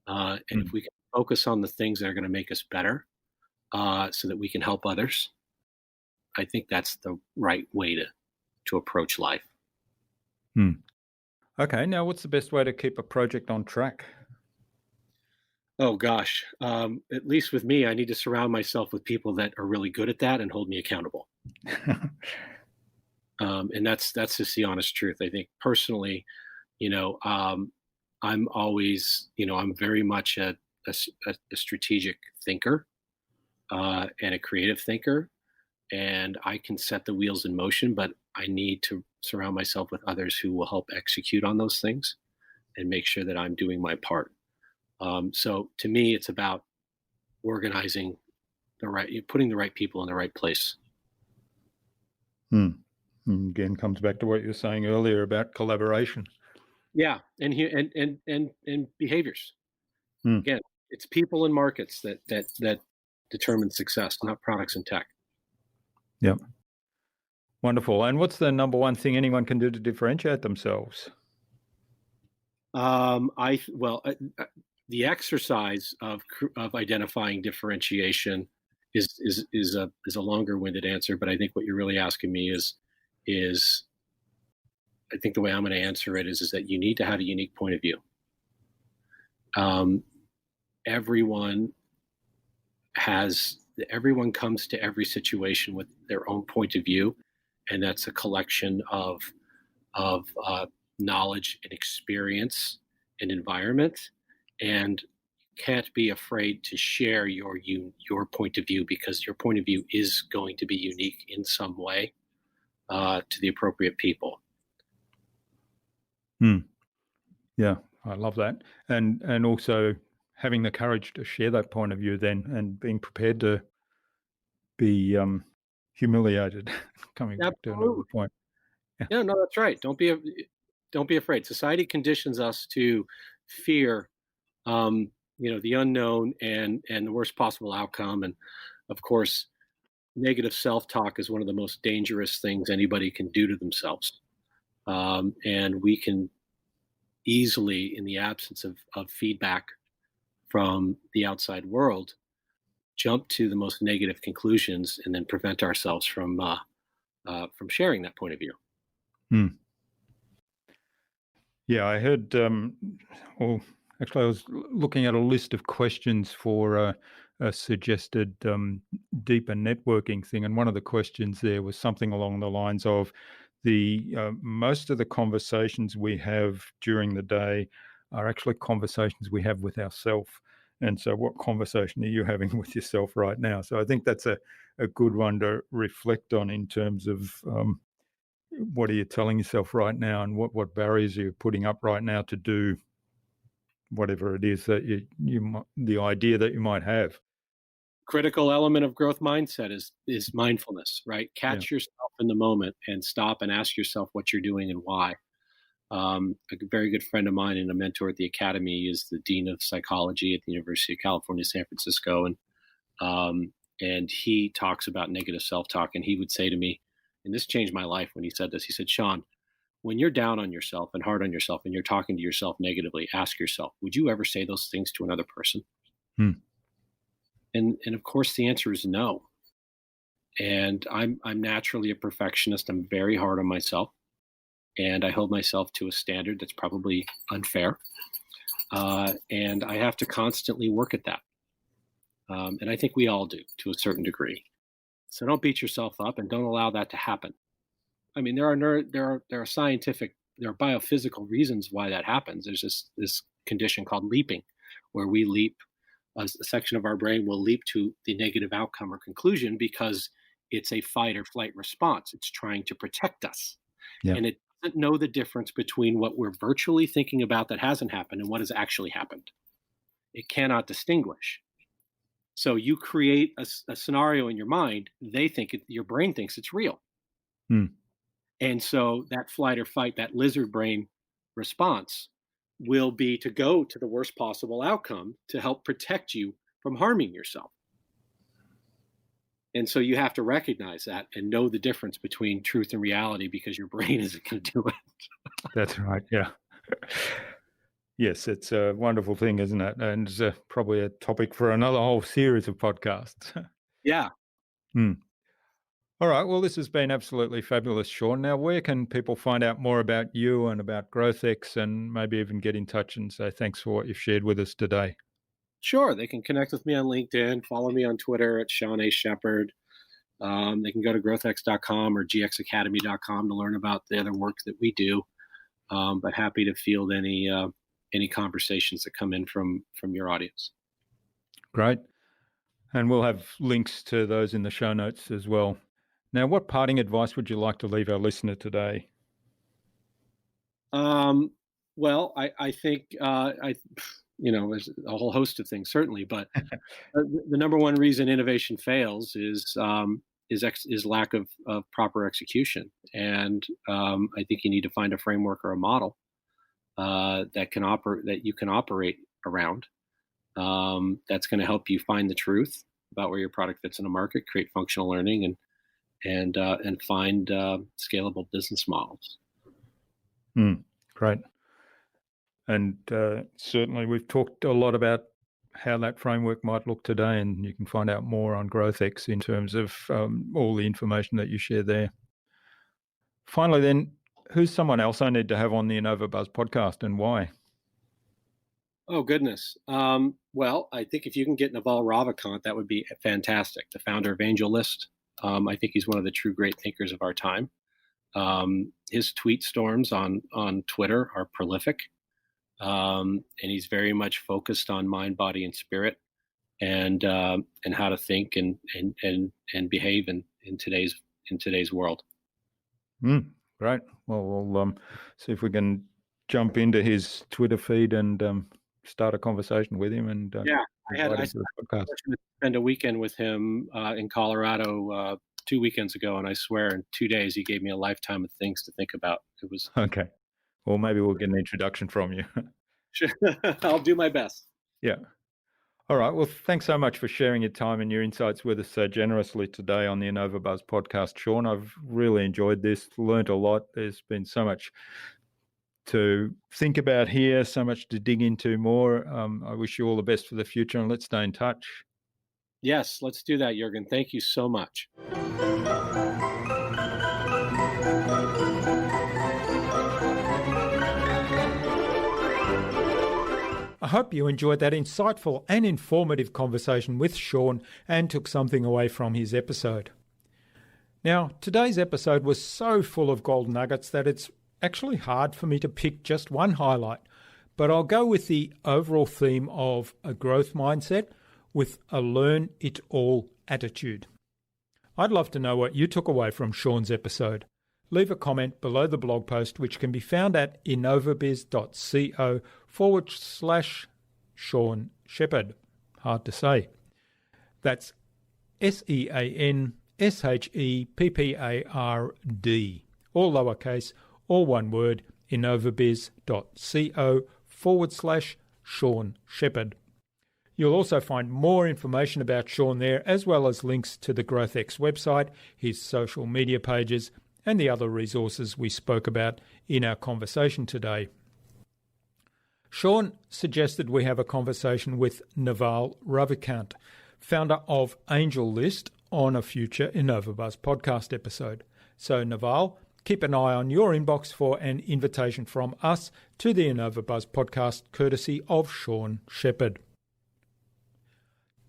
and if we can focus on the things that are going to make us better, so that we can help others, I think that's the right way to approach life. Okay, now what's the best way to keep a project on track? Oh gosh, at least with me, I need to surround myself with people that are really good at that and hold me accountable. And that's just the honest truth. I think personally, I'm always, I'm very much a strategic thinker and a creative thinker, and I can set the wheels in motion, but I need to surround myself with others who will help execute on those things and make sure that I'm doing my part. So to me, it's about organizing putting the right people in the right place. Again, comes back to what you were saying earlier about collaboration. Yeah, and behaviors. Again, it's people and markets that determine success, not products and tech. Yep. Wonderful. And what's the number one thing anyone can do to differentiate themselves? The exercise of identifying differentiation is a longer-winded answer, but I think what you're really asking me is I think the way I'm going to answer it is that you need to have a unique point of view. Everyone comes to every situation with their own point of view, and that's a collection of knowledge and experience and environment, and can't be afraid to share your point of view, because your point of view is going to be unique in some way to the appropriate people. Yeah, I love that. And also having the courage to share that point of view then, and being prepared to be humiliated. Coming back to another point. Yeah, no, that's right. Don't be afraid. Society conditions us to fear, the unknown and the worst possible outcome. And of course, negative self-talk is one of the most dangerous things anybody can do to themselves. And we can easily, in the absence of feedback from the outside world, jump to the most negative conclusions and then prevent ourselves from sharing that point of view. Hmm. Yeah, I heard, well, actually, I was looking at a list of questions for a suggested deeper networking thing. And one of the questions there was something along the lines of the most of the conversations we have during the day are actually conversations we have with ourselves. And so, what conversation are you having with yourself right now? So, I think that's a good one to reflect on in terms of what are you telling yourself right now, and what barriers are you putting up right now to do whatever it is that the idea that you might have. Critical element of growth mindset is mindfulness, right? Yeah. Catch yourself in the moment and stop and ask yourself what you're doing and why. A very good friend of mine and a mentor at the academy is the dean of psychology at the University of California, San Francisco, and he talks about negative self-talk. And he would say to me, and this changed my life when he said this. He said, "Shawn, when you're down on yourself and hard on yourself, and you're talking to yourself negatively, ask yourself, would you ever say those things to another person?" Hmm. And of course, the answer is no. And I'm naturally a perfectionist. I'm very hard on myself, and I hold myself to a standard that's probably unfair. And I have to constantly work at that. And I think we all do to a certain degree. So don't beat yourself up, and don't allow that to happen. I mean, there are scientific, there are biophysical reasons why that happens. There's this condition called leaping, where we leap, a section of our brain will leap to the negative outcome or conclusion because it's a fight or flight response. It's trying to protect us. Yeah. And it doesn't know the difference between what we're virtually thinking about that hasn't happened and what has actually happened. It cannot distinguish. So you create a scenario in your mind. Your brain thinks it's real. Hmm. And so that flight or fight, that lizard brain response will be to go to the worst possible outcome to help protect you from harming yourself. And so you have to recognize that and know the difference between truth and reality, because your brain isn't going to do it. That's right. Yeah. Yes, it's a wonderful thing, isn't it? And it's probably a topic for another whole series of podcasts. Yeah. Hmm. All right. Well, this has been absolutely fabulous, Shawn. Now, where can people find out more about you and about GrowthX, and maybe even get in touch and say thanks for what you've shared with us today? Sure. They can connect with me on LinkedIn, follow me on Twitter at Shawn Sheppard. They can go to growthx.com or gxacademy.com to learn about the other work that we do. But happy to field any conversations that come in from your audience. Great. And we'll have links to those in the show notes as well. Now, what parting advice would you like to leave our listener today? Well, I think there's a whole host of things certainly, but the number one reason innovation fails is lack of proper execution. And I think you need to find a framework or a model that you can operate around. That's going to help you find the truth about where your product fits in the market, create functional learning, and find scalable business models. Great. And certainly we've talked a lot about how that framework might look today, and you can find out more on GrowthX in terms of all the information that you share there. Finally then, who's someone else I need to have on the InnovaBuzz podcast, and why? Oh, goodness. Well, I think if you can get Naval Ravikant, that would be fantastic. The founder of AngelList. I think he's one of the true great thinkers of our time. His tweet storms on Twitter are prolific. And he's very much focused on mind, body, and spirit, and how to think and behave in today's world. Great. Well, we'll see if we can jump into his Twitter feed and start a conversation with him. And I spent a weekend with him in Colorado 2 weekends ago, and I swear in 2 days he gave me a lifetime of things to think about. It was okay. Well, maybe we'll get an introduction from you. I'll do my best. Yeah. All right. Well, thanks so much for sharing your time and your insights with us so generously today on the InnovaBuzz podcast, Shawn. I've really enjoyed this, learned a lot. There's been so much to think about here, so much to dig into more. I wish you all the best for the future, and let's stay in touch. Yes, let's do that, Jürgen. Thank you so much. I hope you enjoyed that insightful and informative conversation with Shawn and took something away from his episode. Now, today's episode was so full of gold nuggets that it's actually hard for me to pick just one highlight, but I'll go with the overall theme of a growth mindset with a learn-it-all attitude. I'd love to know what you took away from Shawn's episode. Leave a comment below the blog post, which can be found at innovabuzz.co/Shawn Sheppard. Hard to say. That's SeanSheppard. All lowercase, all one word, innovabuzz.co/Shawn Sheppard. You'll also find more information about Shawn there, as well as links to the GrowthX website, his social media pages, and the other resources we spoke about in our conversation today. Shawn suggested we have a conversation with Naval Ravikant, founder of AngelList, on a future InnovaBuzz podcast episode. So Naval, keep an eye on your inbox for an invitation from us to the InnovaBuzz podcast, courtesy of Shawn Sheppard.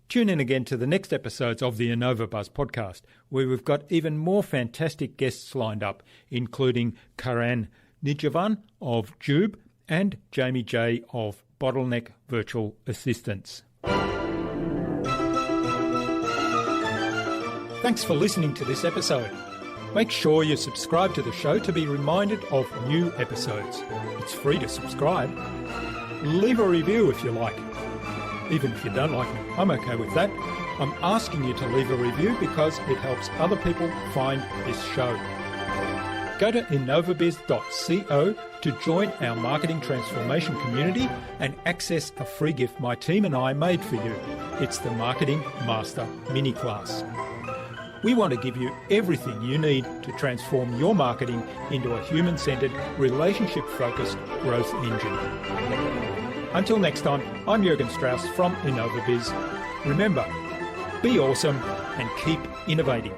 Tune in again to the next episodes of the InnovaBuzz podcast, where we've got even more fantastic guests lined up, including Karan Nijavan of Jube and Jamie J of Bottleneck Virtual Assistants. Thanks for listening to this episode. Make sure you subscribe to the show to be reminded of new episodes. It's free to subscribe. Leave a review if you like. Even if you don't like me, I'm okay with that. I'm asking you to leave a review because it helps other people find this show. Go to innovabiz.co to join our marketing transformation community and access a free gift my team and I made for you. It's the Marketing Master Mini Class. We want to give you everything you need to transform your marketing into a human-centered, relationship-focused growth engine. Until next time, I'm Jürgen Strauss from InnovaBizz. Remember, be awesome and keep innovating.